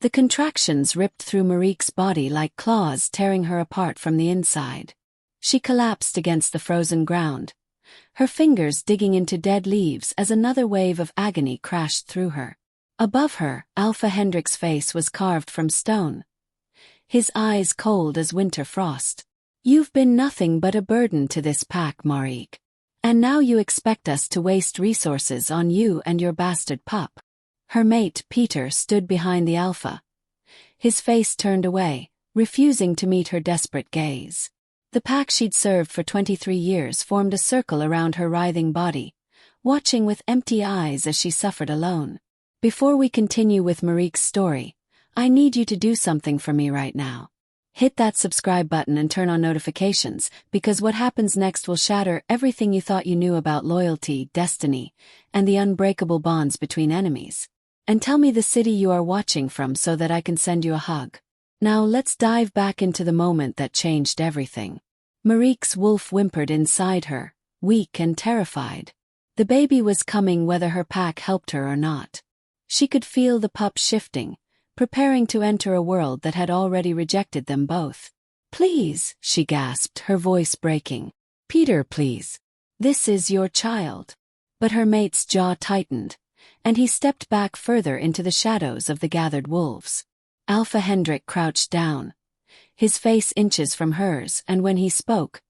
The contractions ripped through Marieke's body like claws, tearing her apart from the inside. She collapsed against the frozen ground, her fingers digging into dead leaves as another wave of agony crashed through her. Above her, Alpha Hendrik's face was carved from stone, his eyes cold as winter frost. "You've been nothing but a burden to this pack, Marieke. And now you expect us to waste resources on you and your bastard pup." Her mate, Peter, stood behind the Alpha, his face turned away, refusing to meet her desperate gaze. The pack she'd served for 23 years formed a circle around her writhing body, watching with empty eyes as she suffered alone. "Before we continue with Marieke's story, I need you to do something for me right now. Hit that subscribe button and turn on notifications, because what happens next will shatter everything you thought you knew about loyalty, destiny, and the unbreakable bonds between enemies. And tell me the city you are watching from so that I can send you a hug." Now let's dive back into the moment that changed everything. Marieke's wolf whimpered inside her, weak and terrified. The baby was coming whether her pack helped her or not. She could feel the pup shifting, preparing to enter a world that had already rejected them both. "Please," she gasped, her voice breaking. "Peter, please. This is your child." But her mate's jaw tightened, and he stepped back further into the shadows of the gathered wolves. Alpha Hendrik crouched down, his face inches from hers, and when he spoke,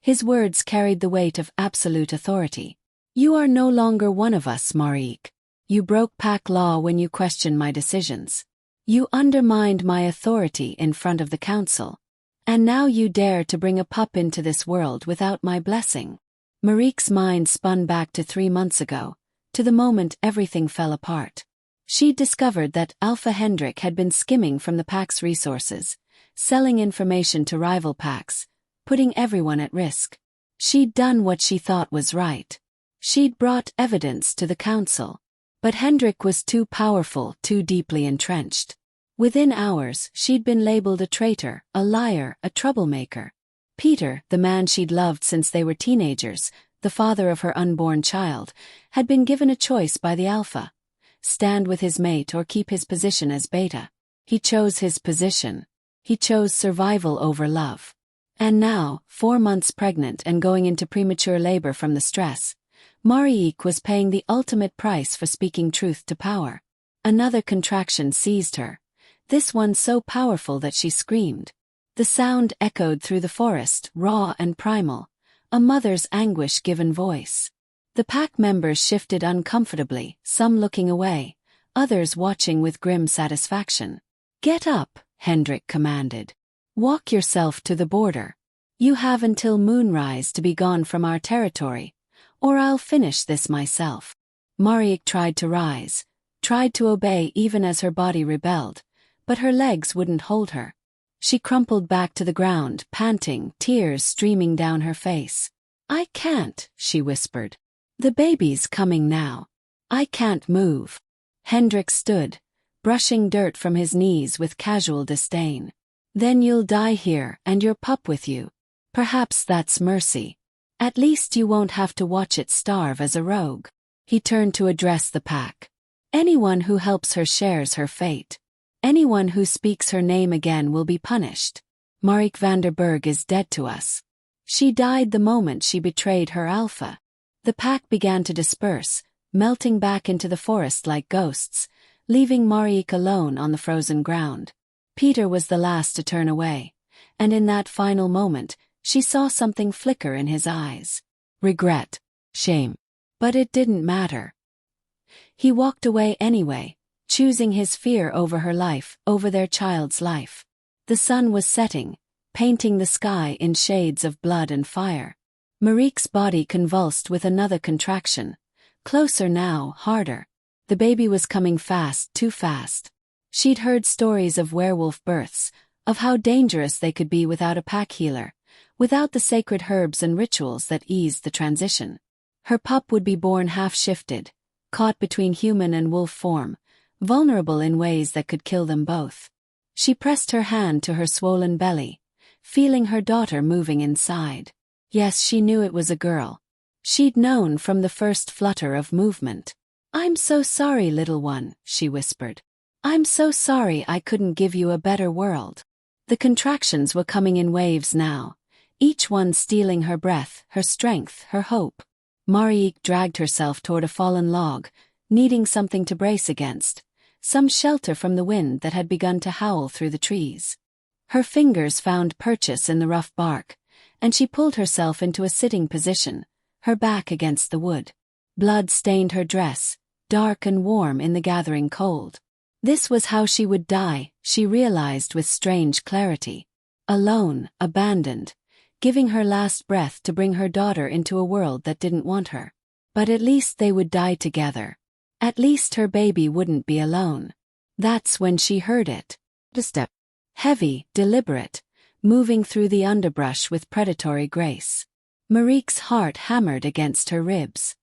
his words carried the weight of absolute authority. "You are no longer one of us, Marieke. You broke pack law when you questioned my decisions. You undermined my authority in front of the council. And now you dare to bring a pup into this world without my blessing." Marieke's mind spun back to 3 months ago, to the moment everything fell apart. She'd discovered that Alpha Hendrik had been skimming from the pack's resources, selling information to rival packs, putting everyone at risk. She'd done what she thought was right. She'd brought evidence to the council. But Hendrik was too powerful, too deeply entrenched. Within hours, she'd been labeled a traitor, a liar, a troublemaker. Peter, the man she'd loved since they were teenagers, the father of her unborn child, had been given a choice by the Alpha: stand with his mate or keep his position as beta. He chose his position. He chose survival over love. And now, 4 months pregnant and going into premature labor from the stress, Marieke was paying the ultimate price for speaking truth to power. Another contraction seized her, this one so powerful that she screamed. The sound echoed through the forest, raw and primal, a mother's anguish-given voice. The pack members shifted uncomfortably, some looking away, others watching with grim satisfaction. "Get up," Hendrik commanded. "Walk yourself to the border. You have until moonrise to be gone from our territory, or I'll finish this myself." Marieke tried to rise, tried to obey even as her body rebelled, but her legs wouldn't hold her. She crumpled back to the ground, panting, tears streaming down her face. "I can't," she whispered. "The baby's coming now. I can't move." Hendrik stood, brushing dirt from his knees with casual disdain. "Then you'll die here and your pup with you. Perhaps that's mercy. At least you won't have to watch it starve as a rogue." He turned to address the pack. "Anyone who helps her shares her fate. Anyone who speaks her name again will be punished. Marieke Vanderberg is dead to us. She died the moment she betrayed her Alpha." The pack began to disperse, melting back into the forest like ghosts, leaving Marieke alone on the frozen ground. Peter was the last to turn away, and in that final moment, she saw something flicker in his eyes. Regret. Shame. But it didn't matter. He walked away anyway, choosing his fear over her life, over their child's life. The sun was setting, painting the sky in shades of blood and fire. Marieke's body convulsed with another contraction. Closer now, harder. The baby was coming fast, too fast. She'd heard stories of werewolf births, of how dangerous they could be without a pack healer, without the sacred herbs and rituals that eased the transition. Her pup would be born half-shifted, caught between human and wolf form, vulnerable in ways that could kill them both. She pressed her hand to her swollen belly, feeling her daughter moving inside. Yes, she knew it was a girl. She'd known from the first flutter of movement. "I'm so sorry, little one," she whispered. I'm so sorry I couldn't give you a better world. The contractions were coming in waves now, each one stealing her breath, her strength, her hope. Marieke dragged herself toward a fallen log, needing something to brace against, some shelter from the wind that had begun to howl through the trees. Her fingers found purchase in the rough bark, and she pulled herself into a sitting position, her back against the wood. Blood stained her dress, dark and warm in the gathering cold. This was how she would die, she realized with strange clarity. Alone, abandoned, giving her last breath to bring her daughter into a world that didn't want her. But at least they would die together. At least her baby wouldn't be alone. That's when she heard it. A step. Heavy, deliberate, moving through the underbrush with predatory grace. Marieke's heart hammered against her ribs.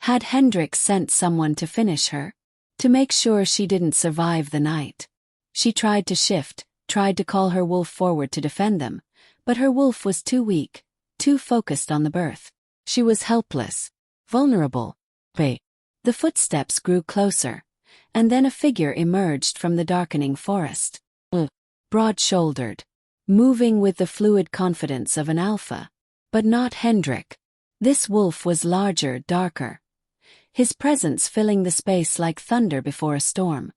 Had Hendrik sent someone to finish her? To make sure she didn't survive the night? She tried to shift, tried to call her wolf forward to defend them, but her wolf was too weak, too focused on the birth. She was helpless, vulnerable. Wait. The footsteps grew closer, and then a figure emerged from the darkening forest. Broad-shouldered, moving with the fluid confidence of an alpha. But not Hendrik. This wolf was larger, darker. His presence filling the space like thunder before a storm.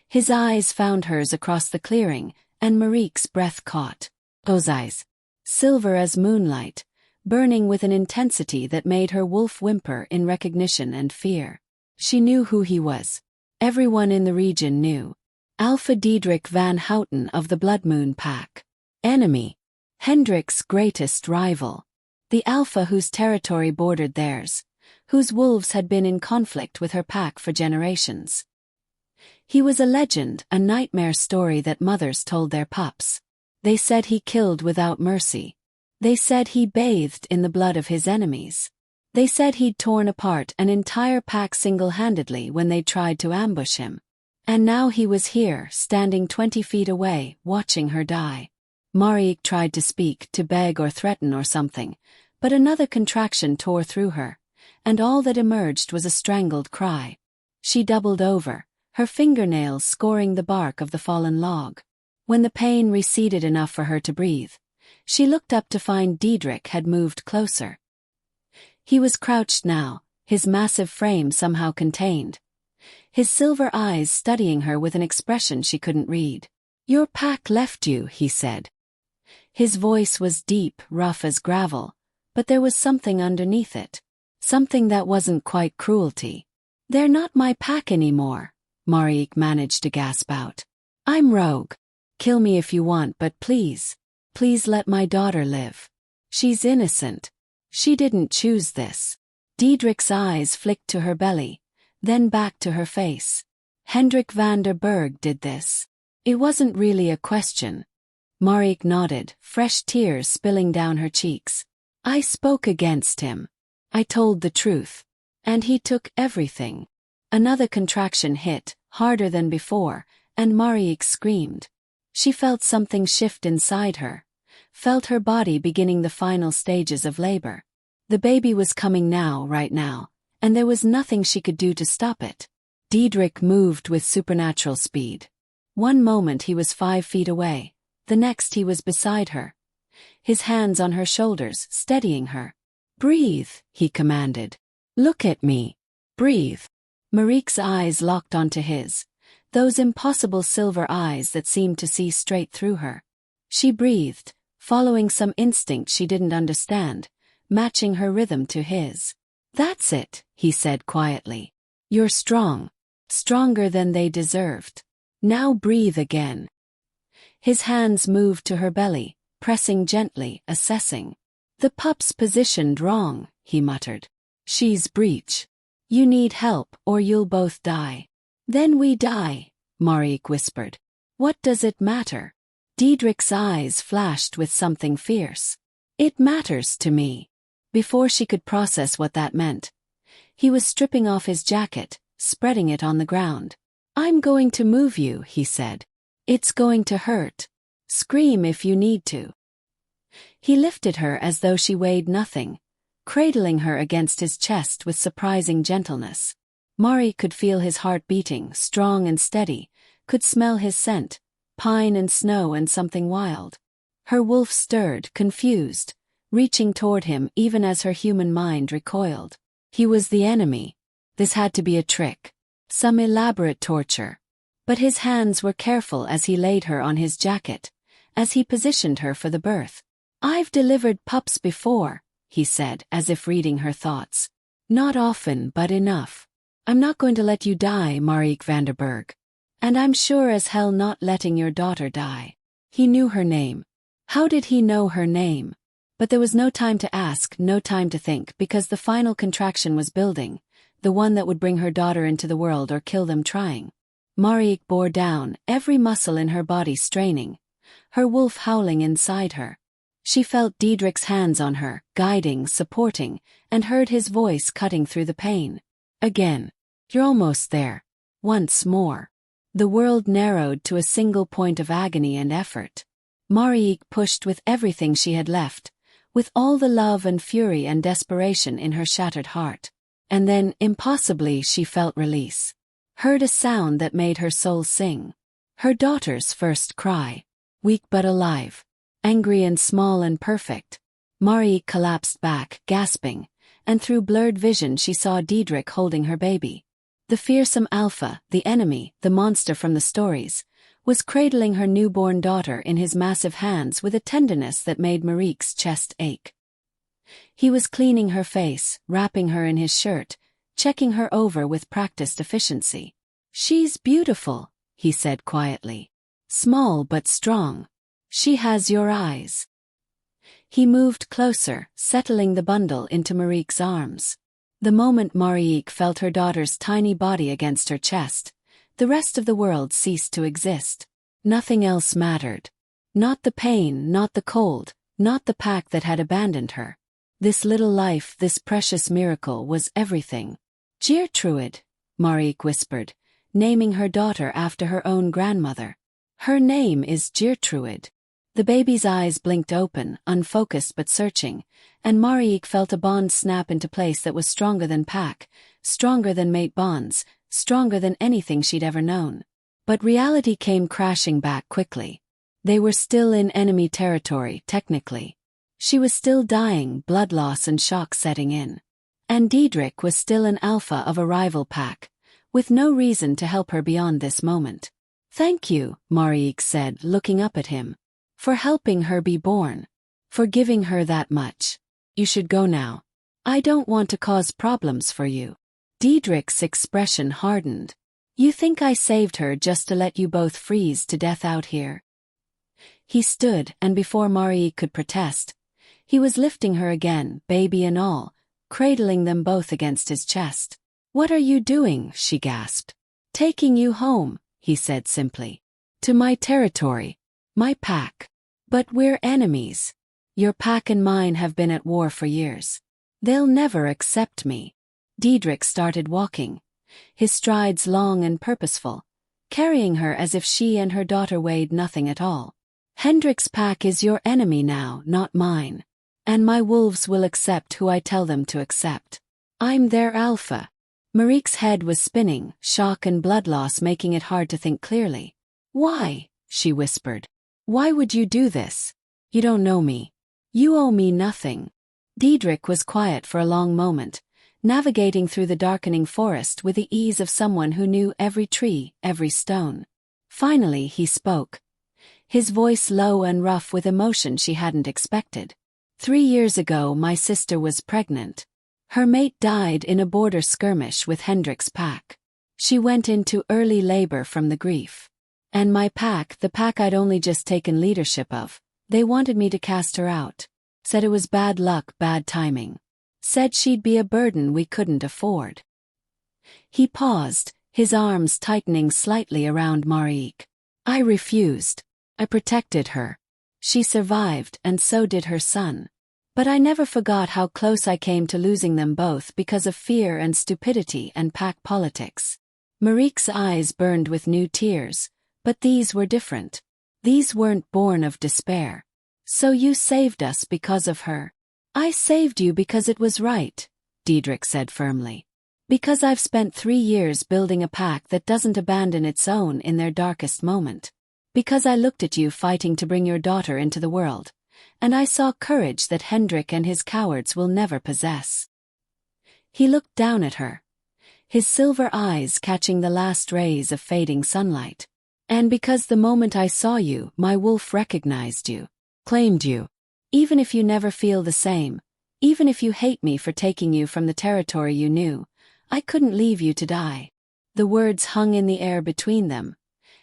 His eyes found hers across the clearing, and Marieke's breath caught. Those eyes, silver as moonlight, burning with an intensity that made her wolf whimper in recognition and fear. She knew who he was. Everyone in the region knew. Alpha Diedrich van Houten of the Blood Moon Pack. Enemy. Hendrik's greatest rival. The alpha whose territory bordered theirs, whose wolves had been in conflict with her pack for generations. He was a legend, a nightmare story that mothers told their pups. They said he killed without mercy. They said he bathed in the blood of his enemies. They said he'd torn apart an entire pack single-handedly when they tried to ambush him. And now he was here, standing 20 feet away, watching her die. Marieke tried to speak, to beg or threaten or something, but another contraction tore through her, and all that emerged was a strangled cry. She doubled over, her fingernails scoring the bark of the fallen log. When the pain receded enough for her to breathe, she looked up to find Diedrich had moved closer. He was crouched now, his massive frame somehow contained. His silver eyes studying her with an expression she couldn't read. "Your pack left you," he said. His voice was deep, rough as gravel, but there was something underneath it. Something that wasn't quite cruelty. "They're not my pack anymore," Marieke managed to gasp out. "I'm rogue. Kill me if you want, but please, please let my daughter live. She's innocent. She didn't choose this." Diedrich's eyes flicked to her belly, then back to her face. Hendrik van der Berg did this. It wasn't really a question. Marieke nodded, fresh tears spilling down her cheeks. "I spoke against him. I told the truth. And he took everything." Another contraction hit, harder than before, and Marieke screamed. She felt something shift inside her, felt her body beginning the final stages of labor. The baby was coming now, right now, and there was nothing she could do to stop it. Diedrich moved with supernatural speed. One moment he was 5 feet away, the next he was beside her, his hands on her shoulders, steadying her. "Breathe," he commanded. "Look at me. Breathe." Marieke's eyes locked onto his, those impossible silver eyes that seemed to see straight through her. She breathed, following some instinct she didn't understand, matching her rhythm to his. "That's it," he said quietly. "You're strong. Stronger than they deserved. Now breathe again." His hands moved to her belly, pressing gently, assessing. "The pup's positioned wrong," he muttered. "She's breech. You need help or you'll both die." "Then we die," Marieke whispered. "What does it matter?" Diedrich's eyes flashed with something fierce. "It matters to me." Before she could process what that meant, he was stripping off his jacket, spreading it on the ground. "I'm going to move you," he said. "It's going to hurt. Scream if you need to." He lifted her as though she weighed nothing, cradling her against his chest with surprising gentleness. Marieke could feel his heart beating, strong and steady, could smell his scent, pine and snow and something wild. Her wolf stirred, confused, reaching toward him even as her human mind recoiled. He was the enemy. This had to be a trick. Some elaborate torture. But his hands were careful as he laid her on his jacket, as he positioned her for the birth. "I've delivered pups before," he said, as if reading her thoughts. "Not often, but enough. I'm not going to let you die, Marieke Vanderberg. And I'm sure as hell not letting your daughter die." He knew her name. How did he know her name? But there was no time to ask, no time to think, because the final contraction was building, the one that would bring her daughter into the world or kill them trying. Marieke bore down, every muscle in her body straining, her wolf howling inside her. She felt Diedrich's hands on her, guiding, supporting, and heard his voice cutting through the pain. "Again. You're almost there. Once more." The world narrowed to a single point of agony and effort. Marieke pushed with everything she had left, with all the love and fury and desperation in her shattered heart. And then, impossibly, she felt release. Heard a sound that made her soul sing. Her daughter's first cry. Weak but alive. Angry and small and perfect. Marieke collapsed back, gasping, and through blurred vision she saw Diedrich holding her baby. The fearsome alpha, the enemy, the monster from the stories, was cradling her newborn daughter in his massive hands with a tenderness that made Marieke's chest ache. He was cleaning her face, wrapping her in his shirt, checking her over with practiced efficiency. "She's beautiful," he said quietly. "Small but strong. She has your eyes." He moved closer, settling the bundle into Marieke's arms. The moment Marieke felt her daughter's tiny body against her chest, the rest of the world ceased to exist. Nothing else mattered. Not the pain, not the cold, not the pack that had abandoned her. This little life, this precious miracle, was everything. "Geertruid," Marieke whispered, naming her daughter after her own grandmother. "Her name is Geertruid." The baby's eyes blinked open, unfocused but searching, and Marieke felt a bond snap into place that was stronger than pack, stronger than mate bonds, stronger than anything she'd ever known. But reality came crashing back quickly. They were still in enemy territory, technically. She was still dying, blood loss and shock setting in. And Diedrich was still an alpha of a rival pack, with no reason to help her beyond this moment. "Thank you," Marieke said, looking up at him. "For helping her be born. For giving her that much. You should go now. I don't want to cause problems for you." Diedrich's expression hardened. "You think I saved her just to let you both freeze to death out here?" He stood, and before Marieke could protest, he was lifting her again, baby and all, cradling them both against his chest. "What are you doing?" she gasped. "Taking you home," he said simply. "To my territory. My pack. But we're enemies. Your pack and mine have been at war for years. They'll never accept me." Diedrich started walking, his strides long and purposeful, carrying her as if she and her daughter weighed nothing at all. "Hendrik's pack is your enemy now, not mine. And my wolves will accept who I tell them to accept. I'm their alpha." Marieke's head was spinning, shock and blood loss making it hard to think clearly. "Why?" she whispered. "Why would you do this? You don't know me. You owe me nothing." Diedrich was quiet for a long moment, navigating through the darkening forest with the ease of someone who knew every tree, every stone. Finally he spoke, his voice low and rough with emotion she hadn't expected. 3 years ago my sister was pregnant. Her mate died in a border skirmish with Hendrik's pack. She went into early labor from the grief. And my pack, the pack I'd only just taken leadership of, they wanted me to cast her out. Said it was bad luck, bad timing. Said she'd be a burden we couldn't afford. He paused, his arms tightening slightly around Marieke. "I refused. I protected her. She survived, and so did her son. But I never forgot how close I came to losing them both because of fear and stupidity and pack politics." Marieke's eyes burned with new tears. But these were different. These weren't born of despair. "So you saved us because of her?" "I saved you because it was right," Diedrich said firmly. Because I've spent 3 years building a pack that doesn't abandon its own in their darkest moment. Because I looked at you fighting to bring your daughter into the world, and I saw courage that Hendrik and his cowards will never possess. He looked down at her, his silver eyes catching the last rays of fading sunlight. And because the moment I saw you, my wolf recognized you, claimed you. Even if you never feel the same, even if you hate me for taking you from the territory you knew, I couldn't leave you to die. The words hung in the air between them,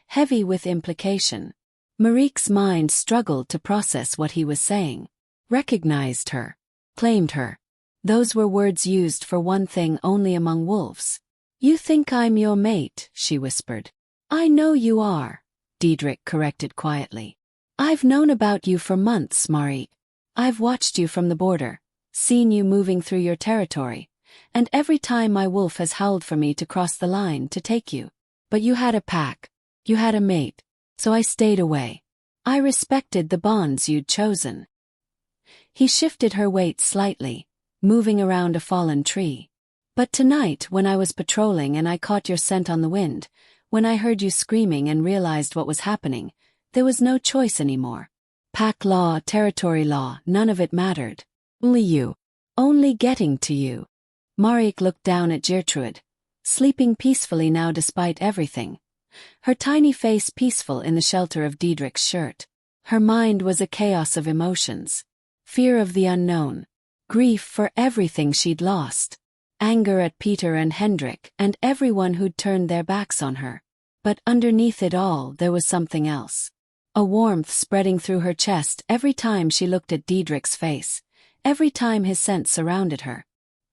heavy with implication. Marieke's mind struggled to process what he was saying. Recognized her. Claimed her. Those were words used for one thing only among wolves. You think I'm your mate, she whispered. I know you are, Diedrich corrected quietly. I've known about you for months, Marieke. I've watched you from the border, seen you moving through your territory, and every time my wolf has howled for me to cross the line to take you. But you had a pack. You had a mate. So I stayed away. I respected the bonds you'd chosen. He shifted her weight slightly, moving around a fallen tree. But tonight, when I was patrolling and I caught your scent on the wind, when I heard you screaming and realized what was happening, there was no choice anymore. Pack law, territory law, none of it mattered. Only you. Only getting to you. Marieke looked down at Gertrude, sleeping peacefully now despite everything. Her tiny face peaceful in the shelter of Diedrich's shirt. Her mind was a chaos of emotions. Fear of the unknown. Grief for everything she'd lost. Anger at Peter and Hendrik and everyone who'd turned their backs on her. But underneath it all there was something else. A warmth spreading through her chest every time she looked at Diedrich's face, every time his scent surrounded her.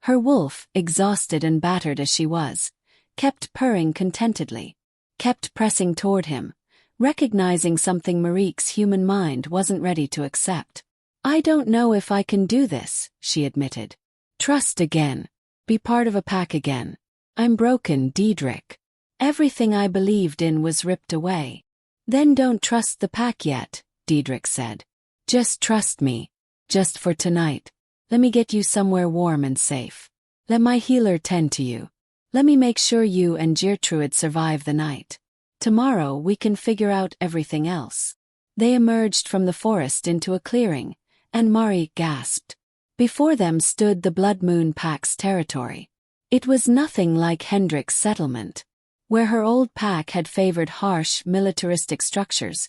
Her wolf, exhausted and battered as she was, kept purring contentedly. Kept pressing toward him, recognizing something Marieke's human mind wasn't ready to accept. I don't know if I can do this, she admitted. Trust again. Be part of a pack again. I'm broken, Diedrich. Everything I believed in was ripped away. Then don't trust the pack yet, Diedrich said. Just trust me. Just for tonight. Let me get you somewhere warm and safe. Let my healer tend to you. Let me make sure you and Gertrude survive the night. Tomorrow we can figure out everything else. They emerged from the forest into a clearing, and Marieke gasped. Before them stood the Blood Moon Pack's territory. It was nothing like Hendrik's settlement. Where her old pack had favored harsh, militaristic structures,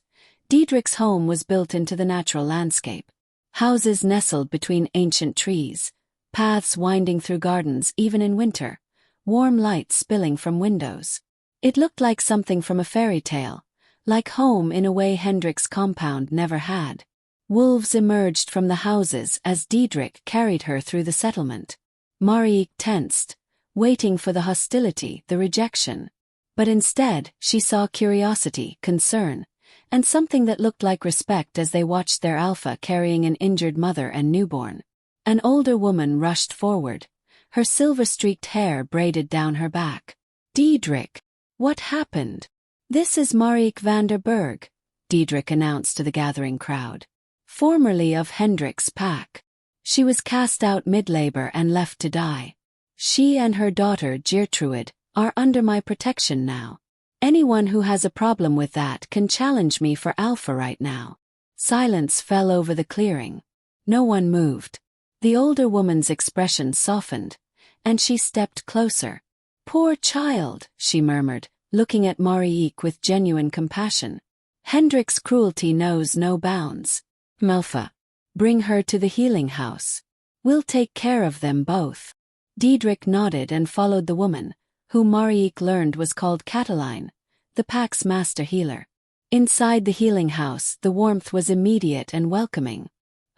Diedrich's home was built into the natural landscape. Houses nestled between ancient trees, paths winding through gardens even in winter. Warm light spilling from windows. It looked like something from a fairy tale, like home in a way Hendrik's compound never had. Wolves emerged from the houses as Diedrich carried her through the settlement. Marieke tensed, waiting for the hostility, the rejection. But instead, she saw curiosity, concern, and something that looked like respect as they watched their alpha carrying an injured mother and newborn. An older woman rushed forward, her silver-streaked hair braided down her back. Diedrich, what happened? This is Marieke van der Berg, Diedrich announced to the gathering crowd. Formerly of Hendrik's pack. She was cast out mid-labor and left to die. She and her daughter Gertrude are under my protection now. Anyone who has a problem with that can challenge me for alpha right now. Silence fell over the clearing. No one moved. The older woman's expression softened, and she stepped closer. Poor child, she murmured, looking at Marieke with genuine compassion. Hendrik's cruelty knows no bounds. Melfa, bring her to the healing house. We'll take care of them both. Diedrich nodded and followed the woman, who Marieke learned was called Cataline, the pack's master healer. Inside the healing house, the warmth was immediate and welcoming.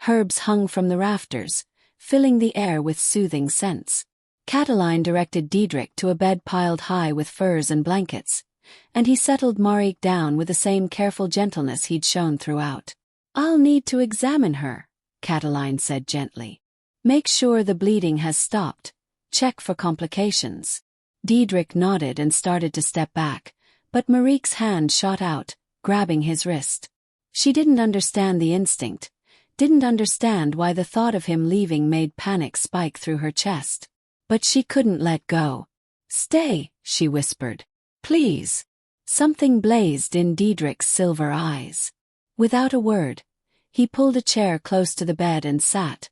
Herbs hung from the rafters, filling the air with soothing scents. Cataline directed Diedrich to a bed piled high with furs and blankets, and he settled Marieke down with the same careful gentleness he'd shown throughout. I'll need to examine her, Cataline said gently. Make sure the bleeding has stopped. Check for complications. Diedrich nodded and started to step back, but Marieke's hand shot out, grabbing his wrist. She didn't understand the instinct, didn't understand why the thought of him leaving made panic spike through her chest. But she couldn't let go. Stay, she whispered. Please. Something blazed in Diedrich's silver eyes. Without a word, he pulled a chair close to the bed and sat,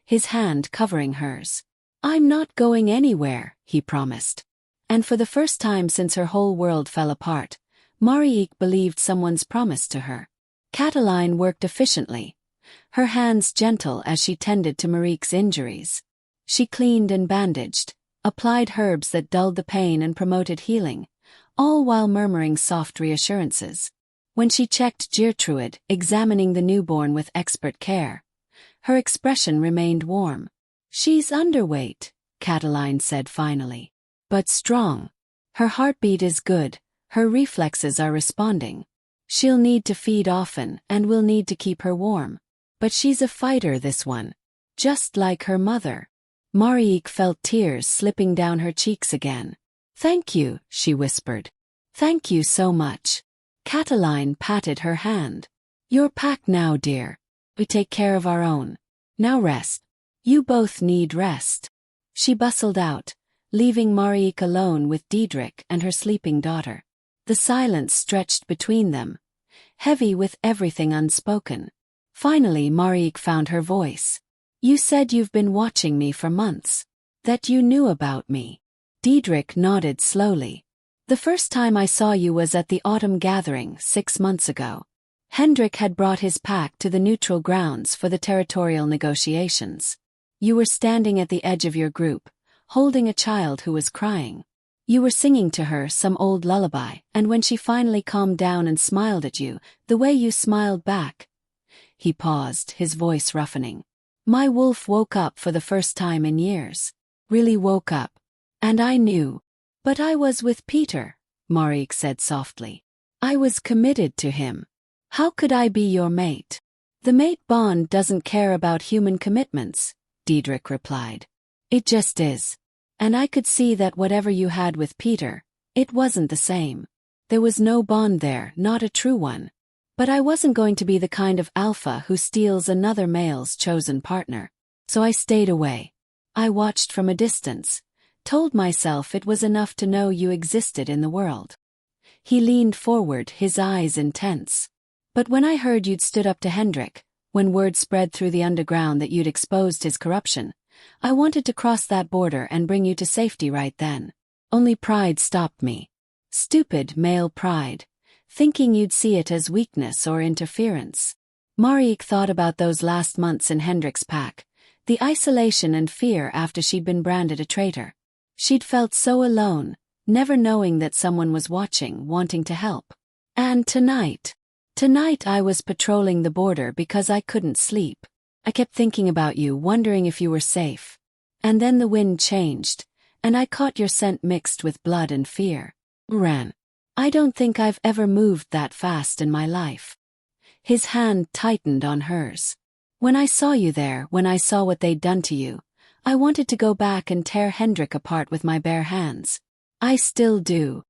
his hand covering hers. I'm not going anywhere, he promised. And for the first time since her whole world fell apart, Marieke believed someone's promise to her. Cataline worked efficiently, her hands gentle as she tended to Marieke's injuries. She cleaned and bandaged, applied herbs that dulled the pain and promoted healing, all while murmuring soft reassurances. When she checked Gertrude, examining the newborn with expert care, her expression remained warm. She's underweight, Cataline said finally. But strong. Her heartbeat is good, her reflexes are responding. She'll need to feed often and we'll need to keep her warm. But she's a fighter, this one. Just like her mother. Marieke felt tears slipping down her cheeks again. Thank you, she whispered. Thank you so much. Cataline patted her hand. You're packed now, dear. We take care of our own. Now rest. You both need rest. She bustled out, leaving Marieke alone with Diedrich and her sleeping daughter. The silence stretched between them, heavy with everything unspoken. Finally Marieke found her voice. You said you've been watching me for months. That you knew about me. Diedrich nodded slowly. The first time I saw you was at the autumn gathering 6 months ago. Hendrik had brought his pack to the neutral grounds for the territorial negotiations. You were standing at the edge of your group, holding a child who was crying. You were singing to her some old lullaby, and when she finally calmed down and smiled at you, the way you smiled back. He paused, his voice roughening. My wolf woke up for the first time in years. Really woke up. And I knew. But I was with Peter, Marieke said softly. I was committed to him. How could I be your mate? The mate bond doesn't care about human commitments, Diedrich replied. It just is. And I could see that whatever you had with Peter, it wasn't the same. There was no bond there, not a true one. But I wasn't going to be the kind of alpha who steals another male's chosen partner. So I stayed away. I watched from a distance, told myself it was enough to know you existed in the world. He leaned forward, his eyes intense. But when I heard you'd stood up to Hendrik, when word spread through the underground that you'd exposed his corruption, I wanted to cross that border and bring you to safety right then. Only pride stopped me. Stupid male pride, thinking you'd see it as weakness or interference. Marieke thought about those last months in Hendrik's pack, the isolation and fear after she'd been branded a traitor. She'd felt so alone, never knowing that someone was watching, wanting to help. And tonight I was patrolling the border because I couldn't sleep. I kept thinking about you, wondering if you were safe. And then the wind changed, and I caught your scent mixed with blood and fear. Ran. I don't think I've ever moved that fast in my life. His hand tightened on hers. When I saw you there, when I saw what they'd done to you, I wanted to go back and tear Hendrik apart with my bare hands. I still do.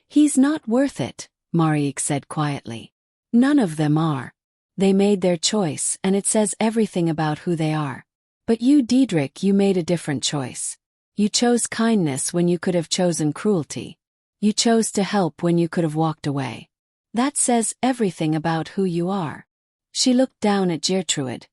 He's not worth it, Marieke said quietly. None of them are. They made their choice, and it says everything about who they are. But you, Diedrich, you made a different choice. You chose kindness when you could have chosen cruelty. You chose to help when you could have walked away. That says everything about who you are. She looked down at Gertrude,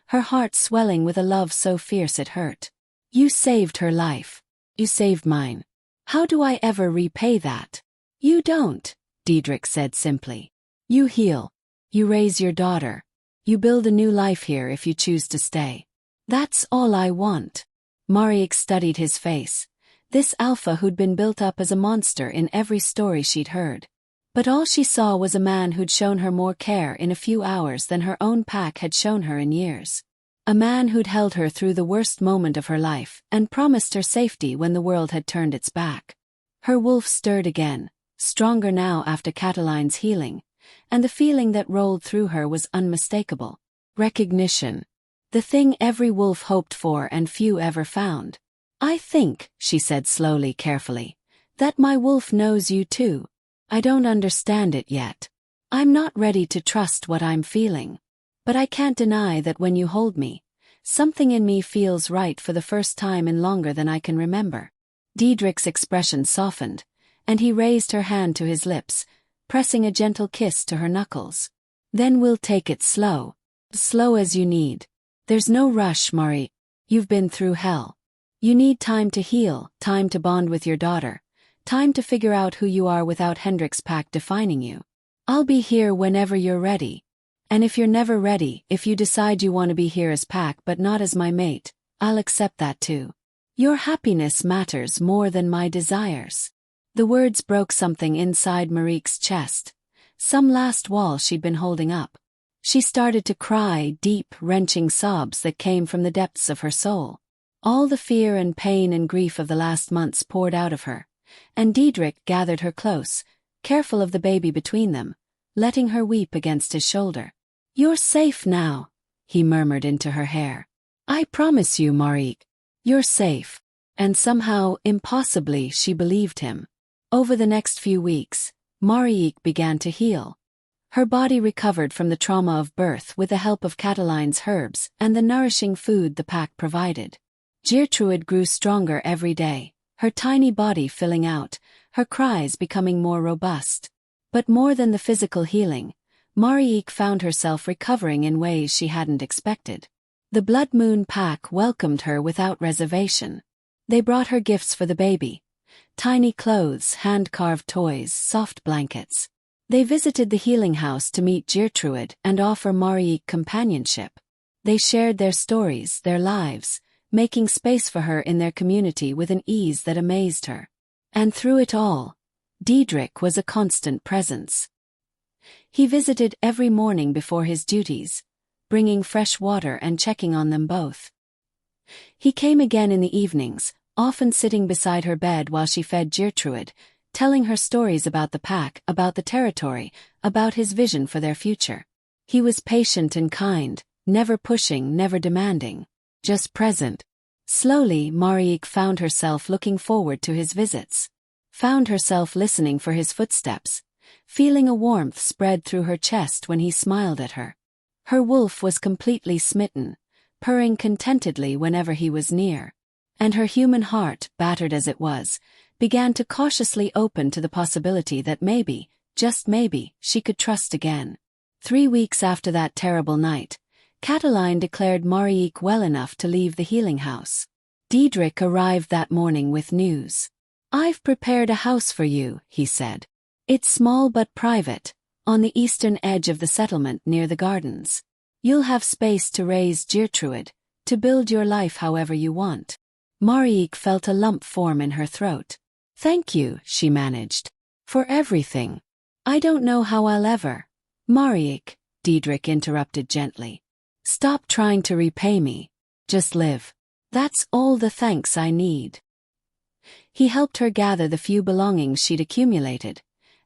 her heart swelling with a love so fierce it hurt. You saved her life. You saved mine. How do I ever repay that? You don't, Diedrich said simply. You heal. You raise your daughter. You build a new life here if you choose to stay. That's all I want. Marieke studied his face, this alpha who'd been built up as a monster in every story she'd heard. But all she saw was a man who'd shown her more care in a few hours than her own pack had shown her in years. A man who'd held her through the worst moment of her life and promised her safety when the world had turned its back. Her wolf stirred again, stronger now after Cataline's healing, and the feeling that rolled through her was unmistakable. Recognition. The thing every wolf hoped for and few ever found. I think, she said slowly, carefully, that my wolf knows you too. I don't understand it yet. I'm not ready to trust what I'm feeling. But I can't deny that when you hold me, something in me feels right for the first time in longer than I can remember. Diedrich's expression softened, and he raised her hand to his lips, pressing a gentle kiss to her knuckles. Then we'll take it slow. Slow as you need. There's no rush, Marieke. You've been through hell. You need time to heal, time to bond with your daughter, time to figure out who you are without Hendrik's pack defining you. I'll be here whenever you're ready. And if you're never ready, if you decide you want to be here as pack but not as my mate, I'll accept that too. Your happiness matters more than my desires. The words broke something inside Marieke's chest, some last wall she'd been holding up. She started to cry, deep, wrenching sobs that came from the depths of her soul. All the fear and pain and grief of the last months poured out of her, and Diedrich gathered her close, careful of the baby between them, letting her weep against his shoulder. You're safe now, he murmured into her hair. I promise you, Marieke, you're safe. And somehow, impossibly, she believed him. Over the next few weeks, Marieke began to heal. Her body recovered from the trauma of birth with the help of Cataline's herbs and the nourishing food the pack provided. Gertrude grew stronger every day, her tiny body filling out, her cries becoming more robust. But more than the physical healing, Marieke found herself recovering in ways she hadn't expected. The Blood Moon pack welcomed her without reservation. They brought her gifts for the baby: tiny clothes, hand-carved toys, soft blankets. They visited the healing house to meet Gertrude and offer Marieke companionship. They shared their stories, their lives, making space for her in their community with an ease that amazed her. And through it all, Diedrich was a constant presence. He visited every morning before his duties, bringing fresh water and checking on them both. He came again in the evenings, often sitting beside her bed while she fed Gertrude, telling her stories about the pack, about the territory, about his vision for their future. He was patient and kind, never pushing, never demanding, just present. Slowly, Marieke found herself looking forward to his visits, found herself listening for his footsteps, feeling a warmth spread through her chest when he smiled at her. Her wolf was completely smitten, purring contentedly whenever he was near. And her human heart, battered as it was, began to cautiously open to the possibility that maybe, just maybe, she could trust again. 3 weeks after that terrible night, Catiline declared Marieke well enough to leave the healing house. Diedrich arrived that morning with news. I've prepared a house for you, he said. It's small but private, on the eastern edge of the settlement near the gardens. You'll have space to raise Gertrude, to build your life however you want. Marieke felt a lump form in her throat. Thank you, she managed. For everything. I don't know how I'll ever. Marieke, Diedrich interrupted gently. Stop trying to repay me. Just live. That's all the thanks I need. He helped her gather the few belongings she'd accumulated,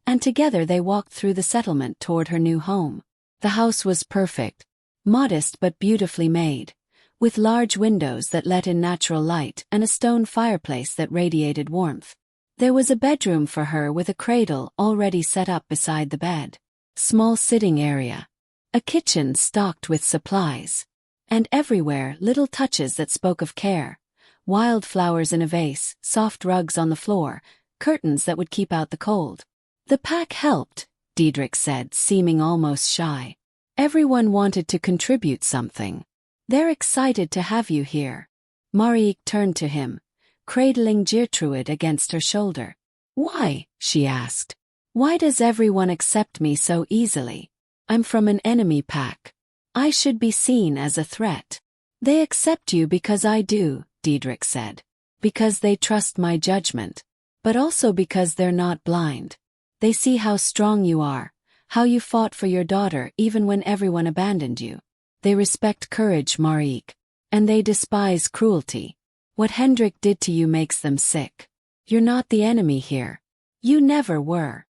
and together they walked through the settlement toward her new home. The house was perfect, modest but beautifully made, with large windows that let in natural light and a stone fireplace that radiated warmth. There was a bedroom for her with a cradle already set up beside the bed, small sitting area, a kitchen stocked with supplies, and everywhere little touches that spoke of care: wildflowers in a vase, soft rugs on the floor, curtains that would keep out the cold. The pack helped, Diedrich said, seeming almost shy. Everyone wanted to contribute something. They're excited to have you here. Marieke turned to him, cradling Gertrude against her shoulder. Why? She asked. Why does everyone accept me so easily? I'm from an enemy pack. I should be seen as a threat. They accept you because I do, Diedrich said. Because they trust my judgment. But also because they're not blind. They see how strong you are, how you fought for your daughter even when everyone abandoned you. They respect courage, Marieke. And they despise cruelty. What Hendrik did to you makes them sick. You're not the enemy here. You never were.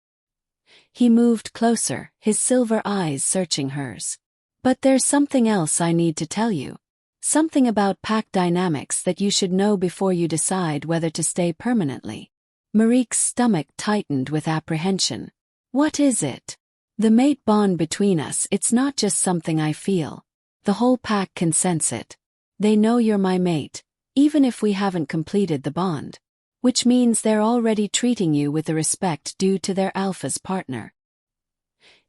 He moved closer, his silver eyes searching hers. But there's something else I need to tell you. Something about pack dynamics that you should know before you decide whether to stay permanently. Marieke's stomach tightened with apprehension. What is it? The mate bond between us, it's not just something I feel. The whole pack can sense it. They know you're my mate, even if we haven't completed the bond. which means they're already treating you with the respect due to their alpha's partner.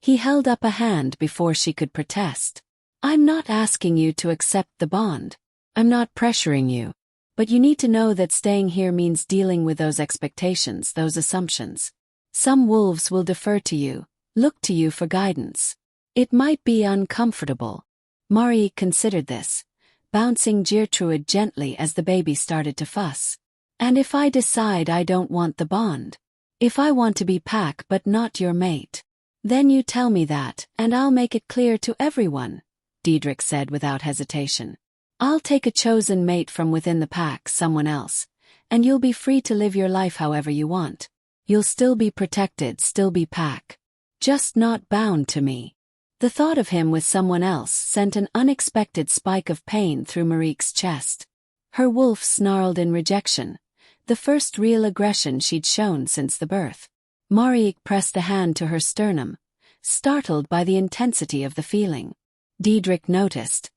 He held up a hand before she could protest. I'm not asking you to accept the bond. I'm not pressuring you. But you need to know that staying here means dealing with those expectations, those assumptions. Some wolves will defer to you, look to you for guidance. It might be uncomfortable. Marieke considered this, bouncing Gertrude gently as the baby started to fuss. And if I decide I don't want the bond? If I want to be pack but not your mate? Then you tell me that, and I'll make it clear to everyone, Diedrich said without hesitation. I'll take a chosen mate from within the pack, someone else, and you'll be free to live your life however you want. You'll still be protected, still be pack. Just not bound to me. The thought of him with someone else sent an unexpected spike of pain through Marieke's chest. Her wolf snarled in rejection, the first real aggression she'd shown since the birth. Marieke pressed a hand to her sternum, startled by the intensity of the feeling. Diedrich noticed,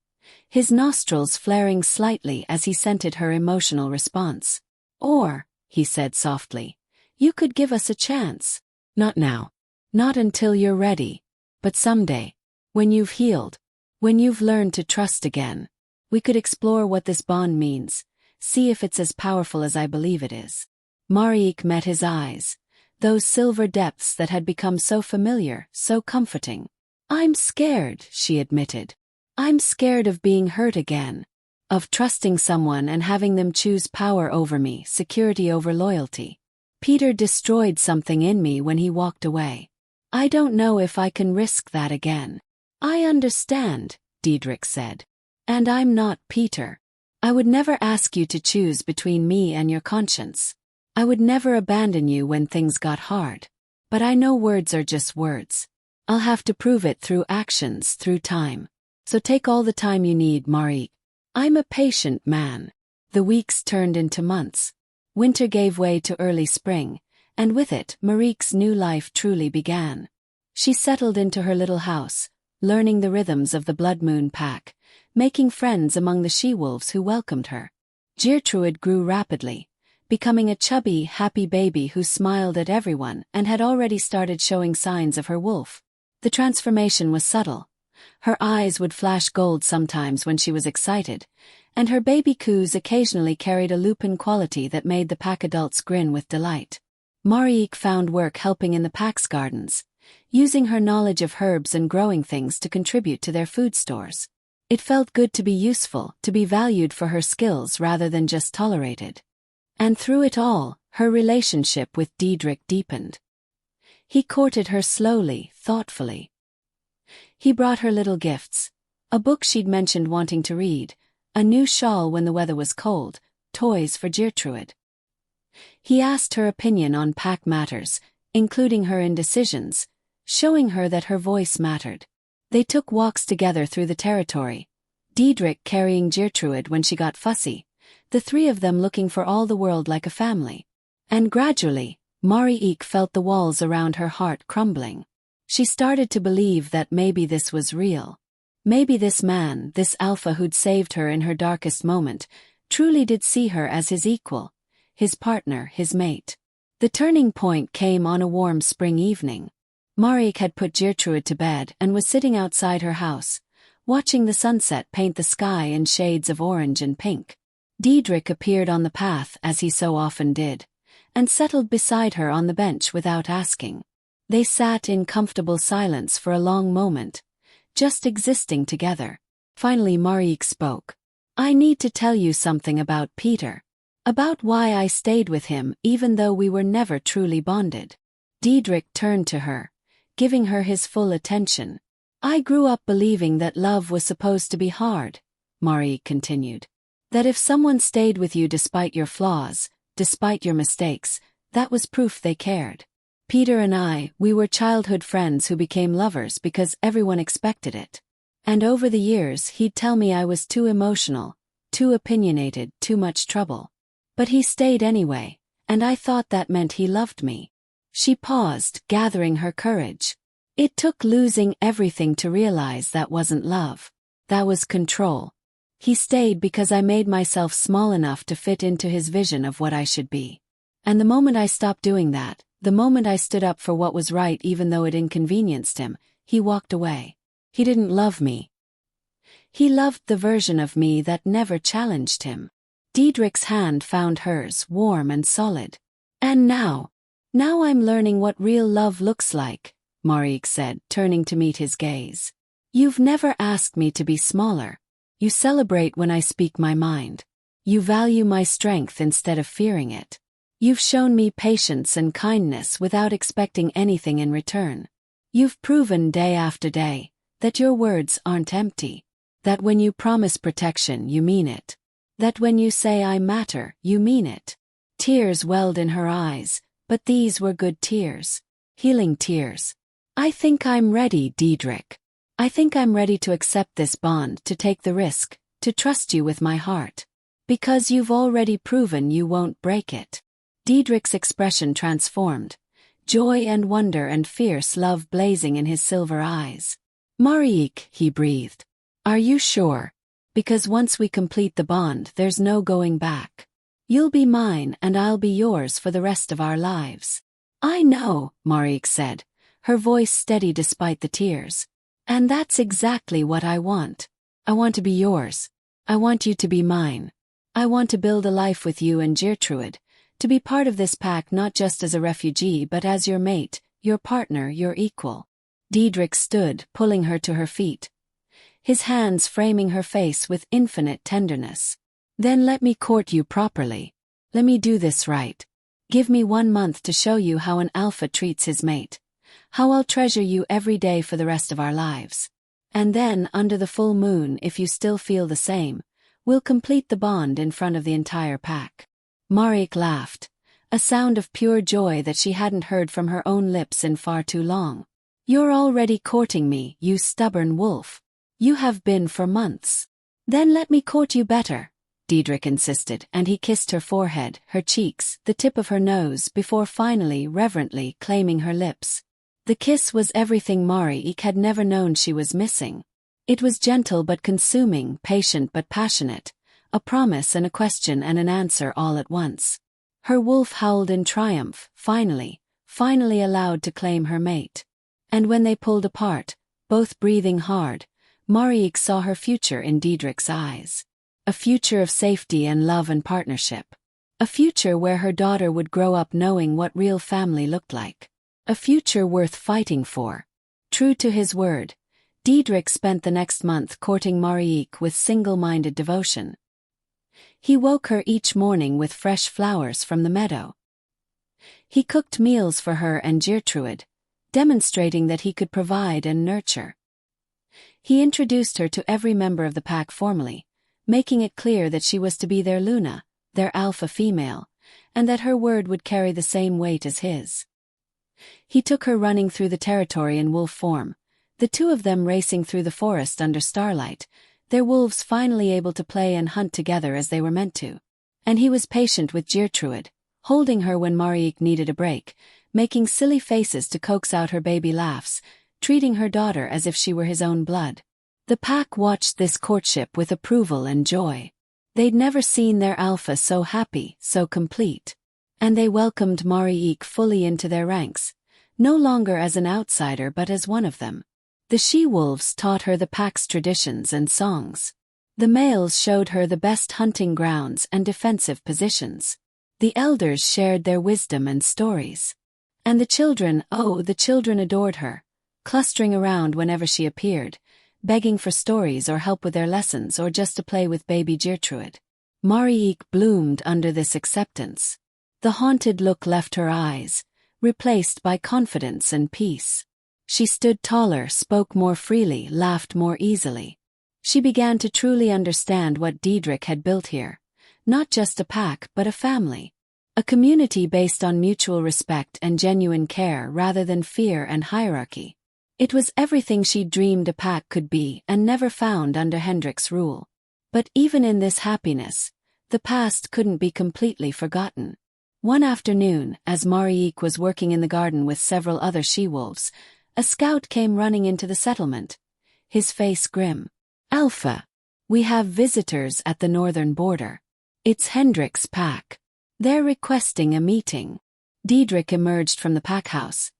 his nostrils flaring slightly as he scented her emotional response. Or, he said softly, you could give us a chance. Not now. Not until you're ready. But someday. When you've healed. When you've learned to trust again. We could explore what this bond means. See if it's as powerful as I believe it is. Marieke met his eyes. Those silver depths that had become so familiar, so comforting. I'm scared, she admitted. I'm scared of being hurt again. Of trusting someone and having them choose power over me, security over loyalty. Peter destroyed something in me when he walked away. I don't know if I can risk that again. I understand, Diedrich said. And I'm not Peter. I would never ask you to choose between me and your conscience. I would never abandon you when things got hard. But I know words are just words. I'll have to prove it through actions, through time. So take all the time you need, Marieke. I'm a patient man. The weeks turned into months. Winter gave way to early spring, and with it, Marieke's new life truly began. She settled into her little house, learning the rhythms of the Blood Moon pack, making friends among the she-wolves who welcomed her. Gertrude grew rapidly, becoming a chubby, happy baby who smiled at everyone and had already started showing signs of her wolf. The transformation was subtle. Her eyes would flash gold sometimes when she was excited, and her baby coos occasionally carried a lupin quality that made the pack adults grin with delight. Marieke found work helping in the pack's gardens, using her knowledge of herbs and growing things to contribute to their food stores. It felt good to be useful, to be valued for her skills rather than just tolerated. And through it all, her relationship with Diedrich deepened. He courted her slowly, thoughtfully. He brought her little gifts, a book she'd mentioned wanting to read, a new shawl when the weather was cold, toys for Gertrude. He asked her opinion on pack matters, including her indecisions, showing her that her voice mattered. They took walks together through the territory, Diedrich carrying Gertrude when she got fussy, the three of them looking for all the world like a family. And gradually, Marieke felt the walls around her heart crumbling. She started to believe that maybe this was real. Maybe this man, this alpha who'd saved her in her darkest moment, truly did see her as his equal, his partner, his mate. The turning point came on a warm spring evening. Marieke had put Gertrude to bed and was sitting outside her house, watching the sunset paint the sky in shades of orange and pink. Diedrich appeared on the path as he so often did, and settled beside her on the bench without asking. They sat in comfortable silence for a long moment, just existing together. Finally Marieke spoke. I need to tell you something about Peter. About why I stayed with him even though we were never truly bonded. Diedrich turned to her, giving her his full attention. I grew up believing that love was supposed to be hard, Marieke continued. That if someone stayed with you despite your flaws, despite your mistakes, that was proof they cared. Peter and I, we were childhood friends who became lovers because everyone expected it. And over the years he'd tell me I was too emotional, too opinionated, too much trouble. But he stayed anyway, and I thought that meant he loved me. She paused, gathering her courage. It took losing everything to realize that wasn't love. That was control. He stayed because I made myself small enough to fit into his vision of what I should be. And the moment I stopped doing that, the moment I stood up for what was right even though it inconvenienced him, he walked away. He didn't love me. He loved the version of me that never challenged him. Diedrich's hand found hers, warm and solid. And now I'm learning what real love looks like, Marieke said, turning to meet his gaze. You've never asked me to be smaller. You celebrate when I speak my mind. You value my strength instead of fearing it. You've shown me patience and kindness without expecting anything in return. You've proven day after day that your words aren't empty. That when you promise protection, you mean it. That when you say I matter, you mean it. Tears welled in her eyes, but these were good tears. Healing tears. I think I'm ready, Diedrich. I think I'm ready to accept this bond, to take the risk, to trust you with my heart. Because you've already proven you won't break it. Diedrich's expression transformed. Joy and wonder and fierce love blazing in his silver eyes. Marieke, he breathed. Are you sure? Because once we complete the bond, there's no going back. You'll be mine and I'll be yours for the rest of our lives. I know, Marieke said, her voice steady despite the tears. And that's exactly what I want. I want to be yours. I want you to be mine. I want to build a life with you and Gertrude, to be part of this pack not just as a refugee but as your mate, your partner, your equal. Diedrich stood, pulling her to her feet, his hands framing her face with infinite tenderness. Then let me court you properly. Let me do this right. Give me 1 month to show you how an alpha treats his mate. How I'll treasure you every day for the rest of our lives. And then, under the full moon, if you still feel the same, we'll complete the bond in front of the entire pack. Marieke laughed, a sound of pure joy that she hadn't heard from her own lips in far too long. You're already courting me, you stubborn wolf. You have been for months. Then let me court you better, Diedrich insisted, and he kissed her forehead, her cheeks, the tip of her nose before finally, reverently, claiming her lips. The kiss was everything Marieke had never known she was missing. It was gentle but consuming, patient but passionate, a promise and a question and an answer all at once. Her wolf howled in triumph, finally allowed to claim her mate. And when they pulled apart, both breathing hard, Marieke saw her future in Diedrich's eyes. A future of safety and love and partnership. A future where her daughter would grow up knowing what real family looked like. A future worth fighting for. True to his word, Diedrich spent the next month courting Marieke with single-minded devotion. He woke her each morning with fresh flowers from the meadow. He cooked meals for her and Gertrude, demonstrating that he could provide and nurture. He introduced her to every member of the pack formally, making it clear that she was to be their Luna, their alpha female, and that her word would carry the same weight as his. He took her running through the territory in wolf form, the two of them racing through the forest under starlight, their wolves finally able to play and hunt together as they were meant to. And he was patient with Gertrude, holding her when Marieke needed a break, making silly faces to coax out her baby laughs, treating her daughter as if she were his own blood. The pack watched this courtship with approval and joy. They'd never seen their alpha so happy, so complete. And they welcomed Marieke fully into their ranks, no longer as an outsider but as one of them. The she-wolves taught her the pack's traditions and songs. The males showed her the best hunting grounds and defensive positions. The elders shared their wisdom and stories. And the children adored her, clustering around whenever she appeared, begging for stories or help with their lessons or just to play with baby Gertrude. Marieke bloomed under this acceptance. The haunted look left her eyes, replaced by confidence and peace. She stood taller, spoke more freely, laughed more easily. She began to truly understand what Diedrich had built here. Not just a pack but a family. A community based on mutual respect and genuine care rather than fear and hierarchy. It was everything she'd dreamed a pack could be and never found under Hendrik's rule. But even in this happiness, the past couldn't be completely forgotten. One afternoon, as Marieke was working in the garden with several other she-wolves, a scout came running into the settlement, his face grim. "Alpha, we have visitors at the northern border. It's Hendrik's pack." They're requesting a meeting. Diedrich emerged from the pack house,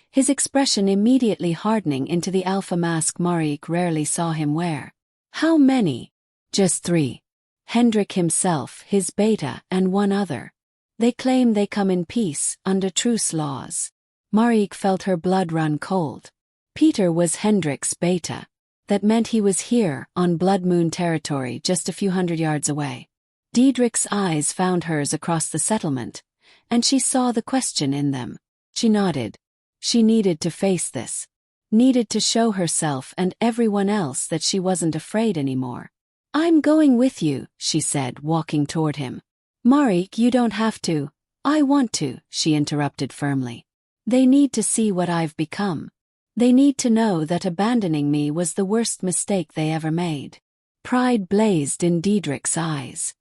his expression immediately hardening into the alpha mask Marieke rarely saw him wear. How many? Just 3. Hendrik himself, his beta, and one other. They claim they come in peace, under truce laws. Marieke felt her blood run cold. Peter was Hendrik's beta. That meant he was here, on Blood Moon territory just a few hundred yards away. Diedrich's eyes found hers across the settlement, and she saw the question in them. She nodded. She needed to face this. Needed to show herself and everyone else that she wasn't afraid anymore. "I'm going with you," she said, walking toward him. "Marieke, you don't have to." "I want to," she interrupted firmly. "They need to see what I've become. They need to know that abandoning me was the worst mistake they ever made." Pride blazed in Diedrich's eyes.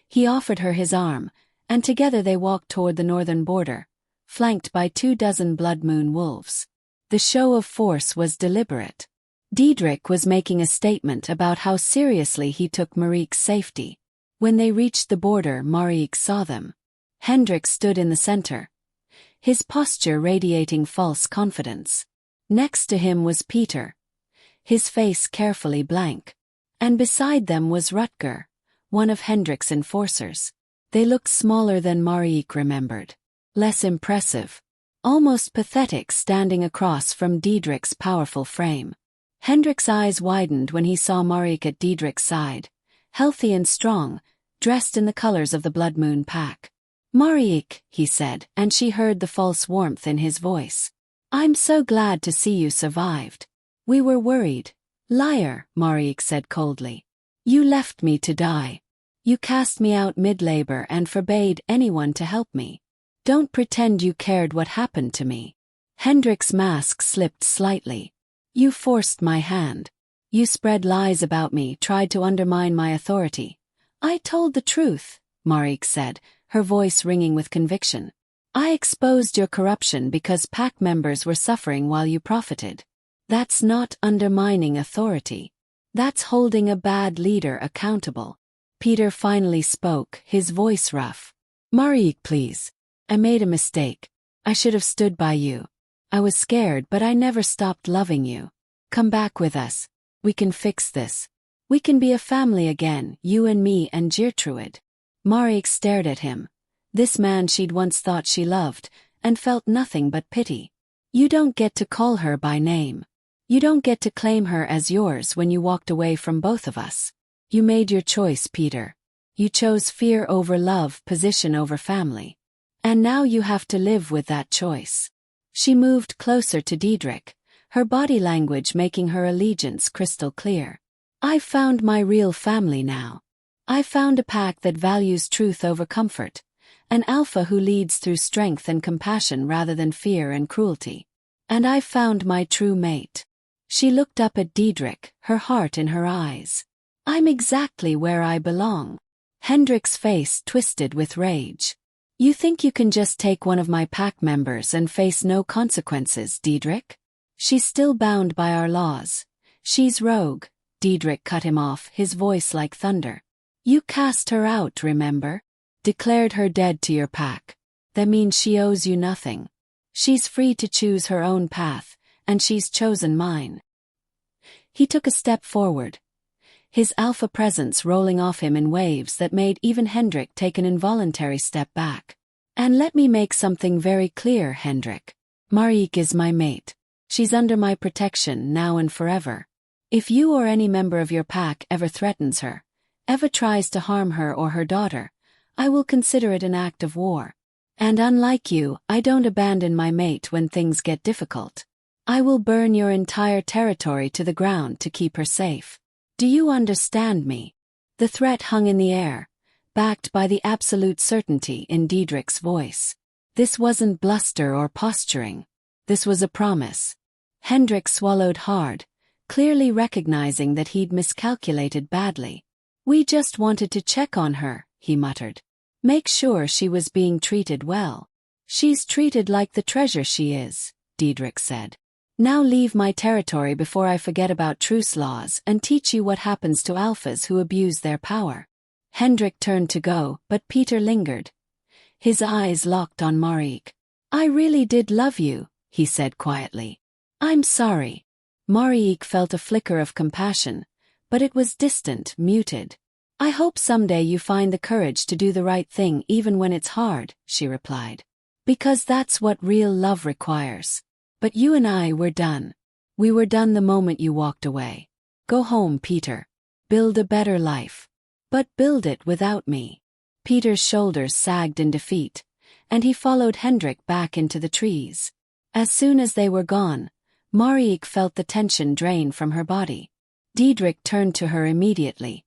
He offered her his arm, and together they walked toward the northern border, flanked by 24 Blood Moon wolves. The show of force was deliberate. Diedrich was making a statement about how seriously he took Marieke's safety. When they reached the border, Marieke saw them. Hendrik stood in the center, his posture radiating false confidence. Next to him was Peter, his face carefully blank. And beside them was Rutger, one of Hendrik's enforcers. They looked smaller than Marieke remembered. Less impressive. Almost pathetic, standing across from Diedrich's powerful frame. Hendrik's eyes widened when he saw Marieke at Diedrich's side, healthy and strong, dressed in the colors of the Blood Moon pack. "Marieke," he said, and she heard the false warmth in his voice. "I'm so glad to see you survived. We were worried." "Liar," Marieke said coldly. "You left me to die. You cast me out mid-labor and forbade anyone to help me. Don't pretend you cared what happened to me." Hendrik's mask slipped slightly. "You forced my hand. You spread lies about me, tried to undermine my authority." "I told the truth," Marieke said, her voice ringing with conviction. "I exposed your corruption because pack members were suffering while you profited. That's not undermining authority. That's holding a bad leader accountable." Peter finally spoke, his voice rough. "Marieke, please. I made a mistake. I should have stood by you. I was scared, but I never stopped loving you. Come back with us. We can fix this. We can be a family again, you and me and Gertrude." Marieke stared at him. This man she'd once thought she loved, and felt nothing but pity. "You don't get to call her by name. You don't get to claim her as yours when you walked away from both of us. You made your choice, Peter. You chose fear over love, position over family. And now you have to live with that choice." She moved closer to Diedrich, her body language making her allegiance crystal clear. "I've found my real family now. I've found a pack that values truth over comfort, an alpha who leads through strength and compassion rather than fear and cruelty. And I've found my true mate." She looked up at Diedrich, her heart in her eyes. "I'm exactly where I belong." Hendrik's face twisted with rage. "You think you can just take one of my pack members and face no consequences, Diedrich? She's still bound by our laws. She's rogue." Diedrich cut him off, his voice like thunder. "You cast her out, remember? Declared her dead to your pack. That means she owes you nothing. She's free to choose her own path, and she's chosen mine." He took a step forward, his alpha presence rolling off him in waves that made even Hendrik take an involuntary step back. "And let me make something very clear, Hendrik. Marieke is my mate. She's under my protection now and forever. If you or any member of your pack ever threatens her, ever tries to harm her or her daughter, I will consider it an act of war. And unlike you, I don't abandon my mate when things get difficult. I will burn your entire territory to the ground to keep her safe. Do you understand me?" The threat hung in the air, backed by the absolute certainty in Diedrich's voice. This wasn't bluster or posturing. This was a promise. Hendrik swallowed hard, clearly recognizing that he'd miscalculated badly. "We just wanted to check on her," he muttered. "Make sure she was being treated well." "She's treated like the treasure she is," Diedrich said. "Now leave my territory before I forget about truce laws and teach you what happens to alphas who abuse their power." Hendrik turned to go, but Peter lingered. His eyes locked on Marieke. "I really did love you," he said quietly. "I'm sorry." Marieke felt a flicker of compassion, but it was distant, muted. "I hope someday you find the courage to do the right thing even when it's hard," she replied. "Because that's what real love requires. But you and I were done. We were done the moment you walked away. Go home, Peter. Build a better life. But build it without me." Peter's shoulders sagged in defeat, and he followed Hendrik back into the trees. As soon as they were gone, Marieke felt the tension drain from her body. Diedrich turned to her immediately,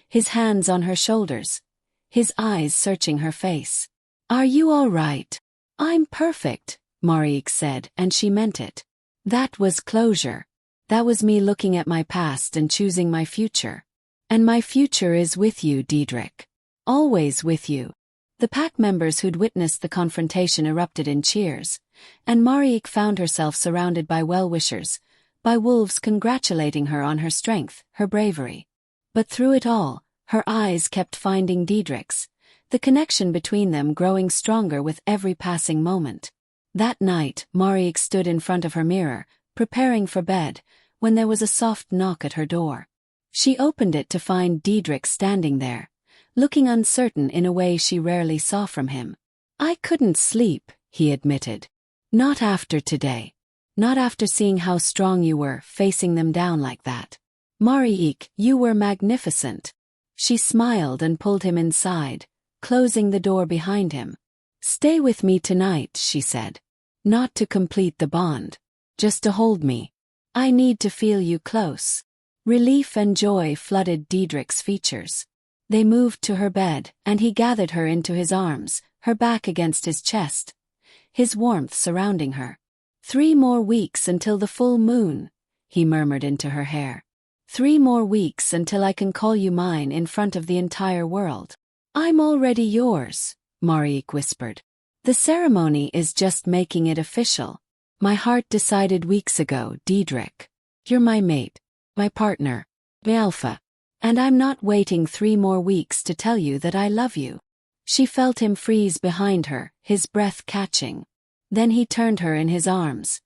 his hands on her shoulders, his eyes searching her face. "Are you all right?" "I'm perfect," Marieke said, and she meant it. That was closure. That was me looking at my past and choosing my future. "And my future is with you, Diedrich. Always with you." The pack members who'd witnessed the confrontation erupted in cheers, and Marieke found herself surrounded by well-wishers, by wolves congratulating her on her strength, her bravery. But through it all, her eyes kept finding Diedrich's, the connection between them growing stronger with every passing moment. That night, Marieke stood in front of her mirror, preparing for bed, when there was a soft knock at her door. She opened it to find Diedrich standing there, looking uncertain in a way she rarely saw from him. "I couldn't sleep," he admitted. "Not after today. Not after seeing how strong you were, facing them down like that. Marieke, you were magnificent." She smiled and pulled him inside, closing the door behind him. "Stay with me tonight," she said. "Not to complete the bond. Just to hold me. I need to feel you close." Relief and joy flooded Diedrich's features. They moved to her bed, and he gathered her into his arms, her back against his chest, his warmth surrounding her. "3 more weeks until the full moon," he murmured into her hair. "3 more weeks until I can call you mine in front of the entire world." "I'm already yours," Marieke whispered. "The ceremony is just making it official. My heart decided weeks ago, Diedrich. You're my mate, my partner, my alpha. And I'm not waiting 3 more weeks to tell you that I love you." She felt him freeze behind her, his breath catching. Then he turned her in his arms,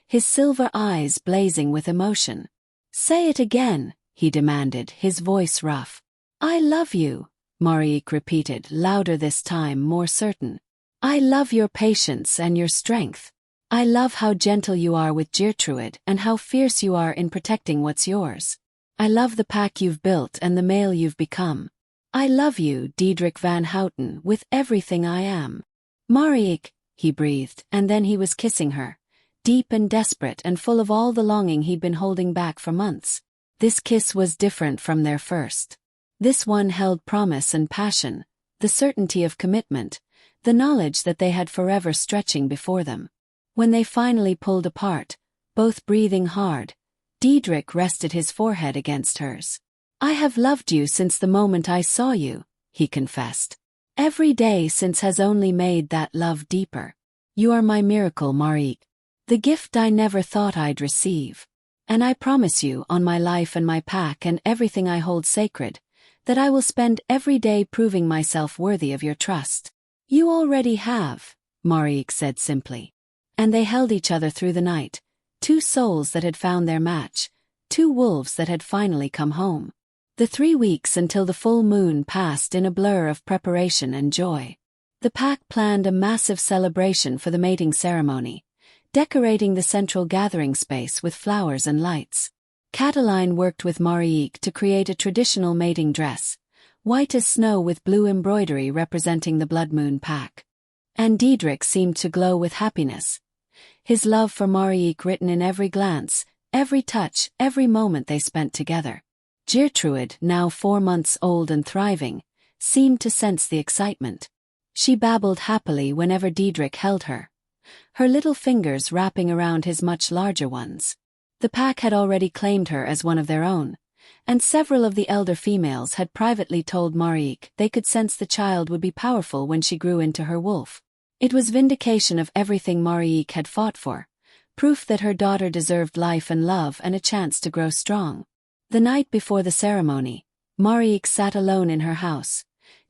his silver eyes blazing with emotion. "Say it again," he demanded, his voice rough. "I love you," Marieke repeated, louder this time, more certain. "I love your patience and your strength. I love how gentle you are with Gertrude and how fierce you are in protecting what's yours. I love the pack you've built and the male you've become. I love you, Diedrich van Houten, with everything I am." "Marieke," he breathed, and then he was kissing her, deep and desperate and full of all the longing he'd been holding back for months. This kiss was different from their first. This one held promise and passion, the certainty of commitment, the knowledge that they had forever stretching before them. When they finally pulled apart, both breathing hard, Diedrich rested his forehead against hers. "I have loved you since the moment I saw you," he confessed. "Every day since has only made that love deeper. You are my miracle, Marieke. The gift I never thought I'd receive. And I promise you, on my life and my pack and everything I hold sacred, that I will spend every day proving myself worthy of your trust." "You already have," Marieke said simply. And they held each other through the night, 2 souls that had found their match, 2 wolves that had finally come home. The 3 weeks until the full moon passed in a blur of preparation and joy. The pack planned a massive celebration for the mating ceremony, decorating the central gathering space with flowers and lights. Cataline worked with Marieke to create a traditional mating dress, white as snow with blue embroidery representing the blood moon pack. And Diedrich seemed to glow with happiness, his love for Marieke written in every glance, every touch, every moment they spent together. Gertrude, now 4 months old and thriving, seemed to sense the excitement. She babbled happily whenever Diedrich held her, her little fingers wrapping around his much larger ones. The pack had already claimed her as one of their own, and several of the elder females had privately told Marieke they could sense the child would be powerful when she grew into her wolf. It was vindication of everything Marieke had fought for, proof that her daughter deserved life and love and a chance to grow strong. The night before the ceremony, Marieke sat alone in her house,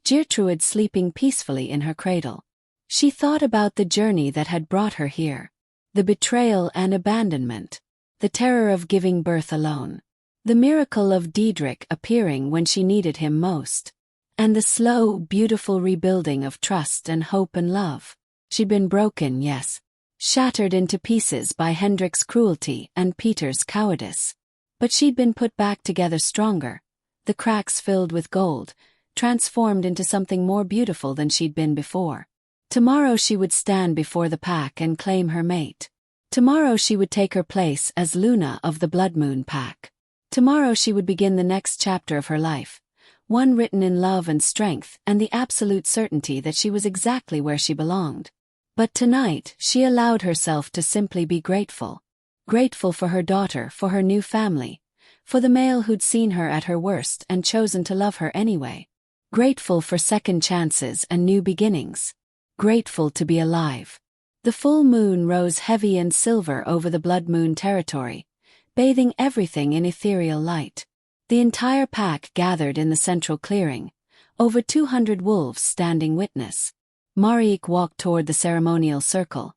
Geertruid sleeping peacefully in her cradle. She thought about the journey that had brought her here. The betrayal and abandonment. The terror of giving birth alone. The miracle of Diedrich appearing when she needed him most. And the slow, beautiful rebuilding of trust and hope and love. She'd been broken, yes. Shattered into pieces by Hendrik's cruelty and Peter's cowardice. But she'd been put back together stronger, the cracks filled with gold, transformed into something more beautiful than she'd been before. Tomorrow she would stand before the pack and claim her mate. Tomorrow she would take her place as Luna of the Blood Moon pack. Tomorrow she would begin the next chapter of her life, one written in love and strength and the absolute certainty that she was exactly where she belonged. But tonight she allowed herself to simply be grateful. Grateful for her daughter, for her new family, for the male who'd seen her at her worst and chosen to love her anyway. Grateful for second chances and new beginnings. Grateful to be alive. The full moon rose heavy and silver over the Blood Moon territory, bathing everything in ethereal light. The entire pack gathered in the central clearing, over 200 wolves standing witness. Marieke walked toward the ceremonial circle,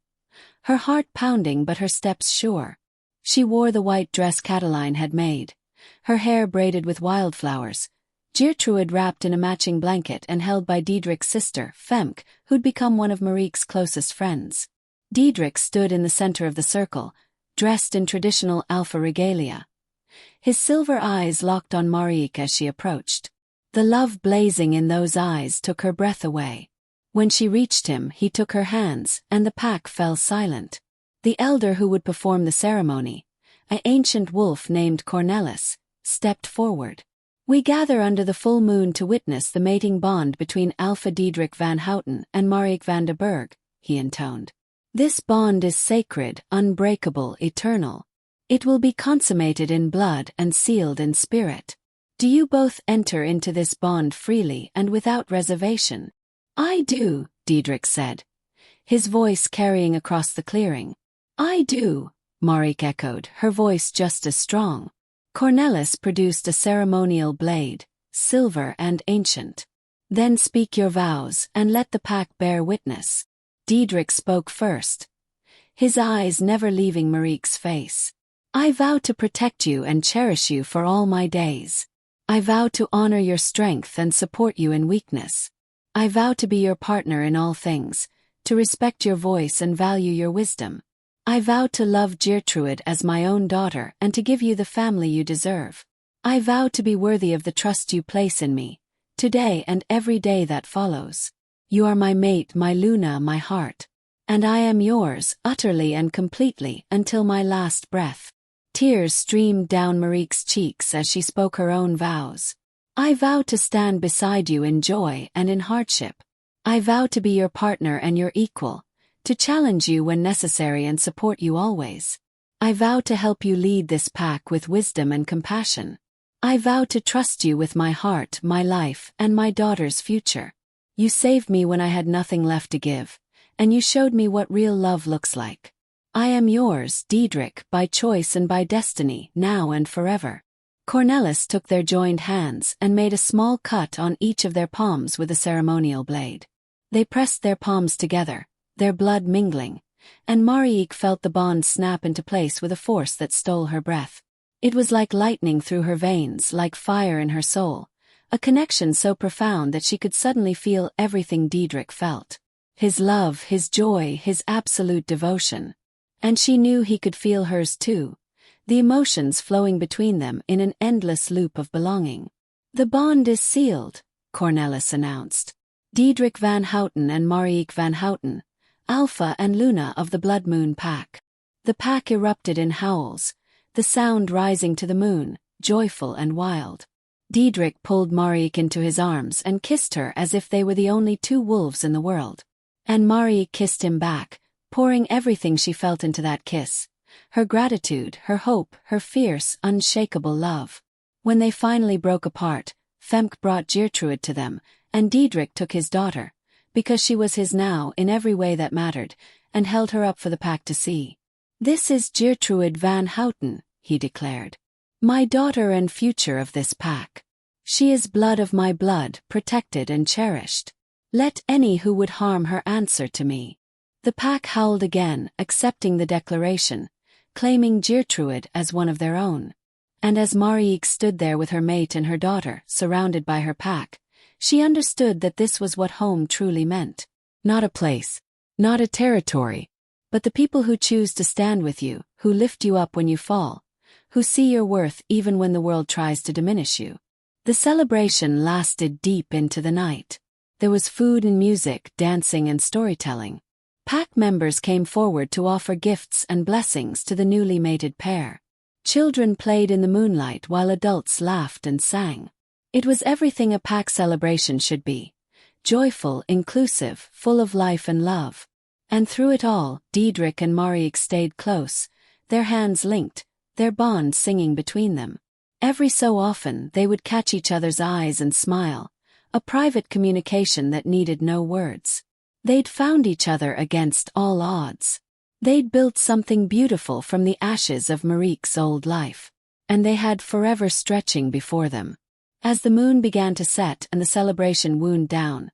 her heart pounding but her steps sure. She wore the white dress Cataline had made, her hair braided with wildflowers, Geertruid wrapped in a matching blanket and held by Diedrich's sister, Femke, who'd become one of Marieke's closest friends. Diedrich stood in the center of the circle, dressed in traditional Alpha regalia. His silver eyes locked on Marieke as she approached. The love blazing in those eyes took her breath away. When she reached him, he took her hands, and the pack fell silent. The elder who would perform the ceremony, an ancient wolf named Cornelis, stepped forward. "We gather under the full moon to witness the mating bond between Alpha Diedrich van Houten and Marieke van der Berg," he intoned. "This bond is sacred, unbreakable, eternal. It will be consummated in blood and sealed in spirit. Do you both enter into this bond freely and without reservation?" "I do," Diedrich said, his voice carrying across the clearing. "I do," Marieke echoed, her voice just as strong. Cornelis produced a ceremonial blade, silver and ancient. "Then speak your vows and let the pack bear witness." Diedrich spoke first, his eyes never leaving Marieke's face. "I vow to protect you and cherish you for all my days. I vow to honor your strength and support you in weakness. I vow to be your partner in all things, to respect your voice and value your wisdom. I vow to love Geertruid as my own daughter and to give you the family you deserve. I vow to be worthy of the trust you place in me, today and every day that follows. You are my mate, my Luna, my heart. And I am yours, utterly and completely, until my last breath." Tears streamed down Marieke's cheeks as she spoke her own vows. "I vow to stand beside you in joy and in hardship. I vow to be your partner and your equal, to challenge you when necessary and support you always. I vow to help you lead this pack with wisdom and compassion. I vow to trust you with my heart, my life, and my daughter's future. You saved me when I had nothing left to give, and you showed me what real love looks like. I am yours, Diedrich, by choice and by destiny, now and forever." Cornelis took their joined hands and made a small cut on each of their palms with a ceremonial blade. They pressed their palms together, their blood mingling, and Marieke felt the bond snap into place with a force that stole her breath. It was like lightning through her veins, like fire in her soul, a connection so profound that she could suddenly feel everything Diedrich felt. His love, his joy, his absolute devotion. And she knew he could feel hers too, the emotions flowing between them in an endless loop of belonging. "The bond is sealed," Cornelis announced. "Diedrich van Houten and Marieke van Houten, Alpha and Luna of the Blood Moon pack." The pack erupted in howls, the sound rising to the moon, joyful and wild. Diedrich pulled Marieke into his arms and kissed her as if they were the only two wolves in the world. And Marieke kissed him back, pouring everything she felt into that kiss. Her gratitude, her hope, her fierce, unshakable love. When they finally broke apart, Femke brought Geertruid to them, and Diedrich took his daughter, because she was his now in every way that mattered, and held her up for the pack to see. "This is Geertruid van Houten," he declared. "My daughter and future of this pack." She is blood of my blood, protected and cherished. Let any who would harm her answer to me. The pack howled again, accepting the declaration, claiming Geertruid as one of their own. And as Marieke stood there with her mate and her daughter, surrounded by her pack, she understood that this was what home truly meant. Not a place, not a territory, but the people who choose to stand with you, who lift you up when you fall, who see your worth even when the world tries to diminish you. The celebration lasted deep into the night. There was food and music, dancing and storytelling. Pack members came forward to offer gifts and blessings to the newly mated pair. Children played in the moonlight while adults laughed and sang. It was everything a pack celebration should be. Joyful, inclusive, full of life and love. And through it all, Diedrich and Marieke stayed close, their hands linked, their bond singing between them. Every so often they would catch each other's eyes and smile, a private communication that needed no words. They'd found each other against all odds. They'd built something beautiful from the ashes of Marieke's old life. And they had forever stretching before them. As the moon began to set and the celebration wound down,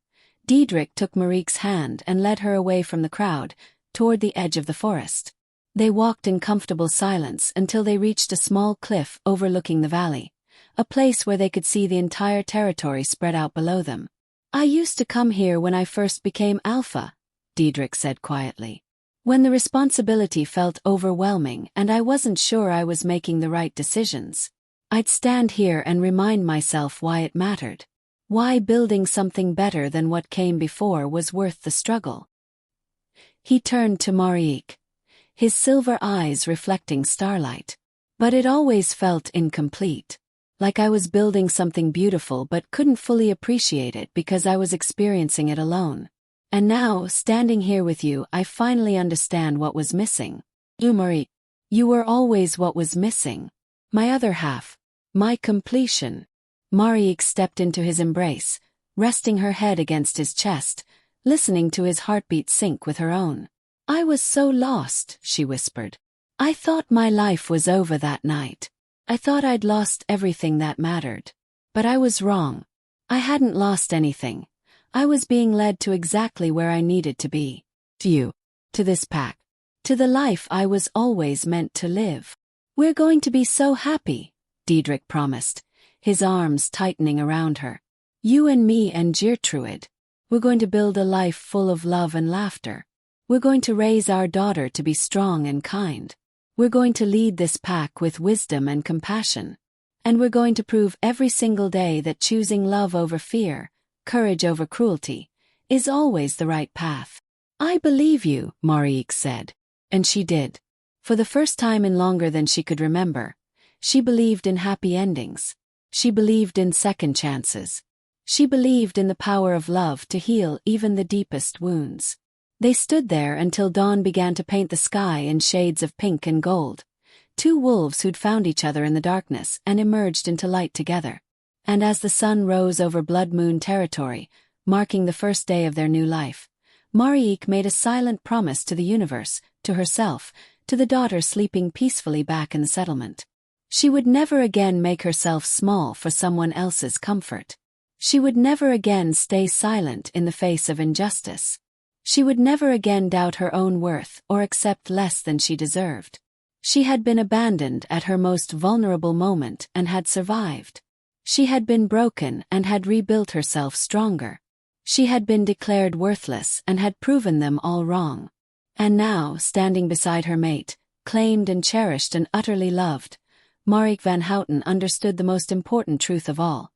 Diedrich took Marieke's hand and led her away from the crowd, toward the edge of the forest. They walked in comfortable silence until they reached a small cliff overlooking the valley, a place where they could see the entire territory spread out below them. I used to come here when I first became Alpha, Diedrich said quietly. When the responsibility felt overwhelming and I wasn't sure I was making the right decisions. I'd stand here and remind myself why it mattered. Why building something better than what came before was worth the struggle. He turned to Marieke, his silver eyes reflecting starlight. But it always felt incomplete. Like I was building something beautiful but couldn't fully appreciate it because I was experiencing it alone. And now, standing here with you, I finally understand what was missing. Marieke, you were always what was missing. My other half. My completion. Marieke stepped into his embrace, resting her head against his chest, listening to his heartbeat sync with her own. I was so lost, she whispered. I thought my life was over that night. I thought I'd lost everything that mattered. But I was wrong. I hadn't lost anything. I was being led to exactly where I needed to be. To you. To this pack. To the life I was always meant to live. We're going to be so happy, Diedrich promised, his arms tightening around her. You and me and Geertruid. We're going to build a life full of love and laughter. We're going to raise our daughter to be strong and kind. We're going to lead this pack with wisdom and compassion. And we're going to prove every single day that choosing love over fear, courage over cruelty, is always the right path. I believe you, Marieke said. And she did. For the first time in longer than she could remember, she believed in happy endings. She believed in second chances. She believed in the power of love to heal even the deepest wounds. They stood there until dawn began to paint the sky in shades of pink and gold. Two wolves who'd found each other in the darkness and emerged into light together. And as the sun rose over Blood Moon territory, marking the first day of their new life, Marieke made a silent promise to the universe, to herself, to the daughter sleeping peacefully back in the settlement. She would never again make herself small for someone else's comfort. She would never again stay silent in the face of injustice. She would never again doubt her own worth or accept less than she deserved. She had been abandoned at her most vulnerable moment and had survived. She had been broken and had rebuilt herself stronger. She had been declared worthless and had proven them all wrong. And now, standing beside her mate, claimed and cherished and utterly loved, Marieke van Houten understood the most important truth of all.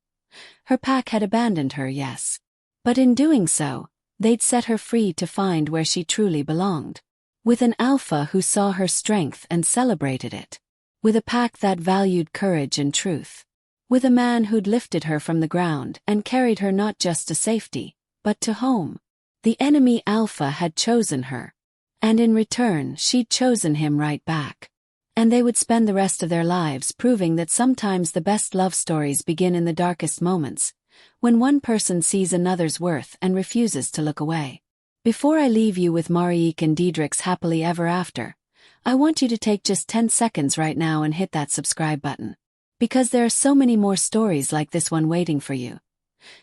Her pack had abandoned her, yes. But in doing so, they'd set her free to find where she truly belonged. With an alpha who saw her strength and celebrated it. With a pack that valued courage and truth. With a man who'd lifted her from the ground and carried her not just to safety, but to home. The enemy alpha had chosen her. And in return, she'd chosen him right back. And they would spend the rest of their lives proving that sometimes the best love stories begin in the darkest moments, when one person sees another's worth and refuses to look away. Before I leave you with Marieke and Diedrich's happily ever after, I want you to take just 10 seconds right now and hit that subscribe button. Because there are so many more stories like this one waiting for you.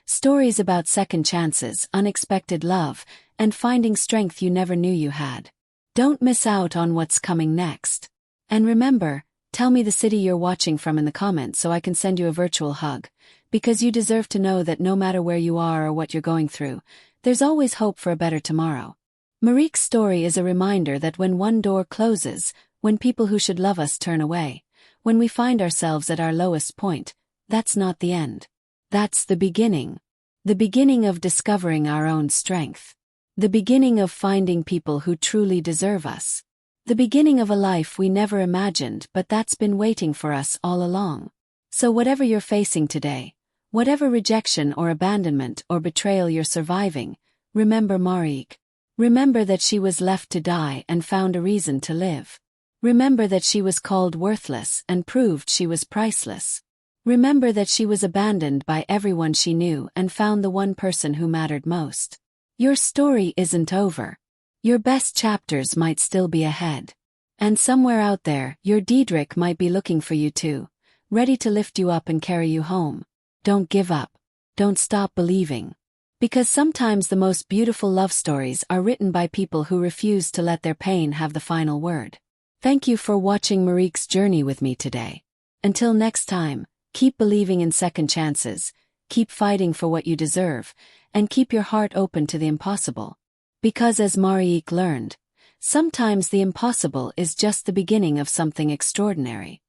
Stories about second chances, unexpected love, and finding strength you never knew you had. Don't miss out on what's coming next. And remember, tell me the city you're watching from in the comments so I can send you a virtual hug, because you deserve to know that no matter where you are or what you're going through, there's always hope for a better tomorrow. Marieke's story is a reminder that when one door closes, when people who should love us turn away, when we find ourselves at our lowest point, that's not the end. That's the beginning. The beginning of discovering our own strength. The beginning of finding people who truly deserve us. The beginning of a life we never imagined but that's been waiting for us all along. So whatever you're facing today, whatever rejection or abandonment or betrayal you're surviving, remember Marieke. Remember that she was left to die and found a reason to live. Remember that she was called worthless and proved she was priceless. Remember that she was abandoned by everyone she knew and found the one person who mattered most. Your story isn't over. Your best chapters might still be ahead. And somewhere out there, your Diedrich might be looking for you too, ready to lift you up and carry you home. Don't give up. Don't stop believing. Because sometimes the most beautiful love stories are written by people who refuse to let their pain have the final word. Thank you for watching Marieke's journey with me today. Until next time, keep believing in second chances, keep fighting for what you deserve, and keep your heart open to the impossible. Because as Marieke learned, sometimes the impossible is just the beginning of something extraordinary.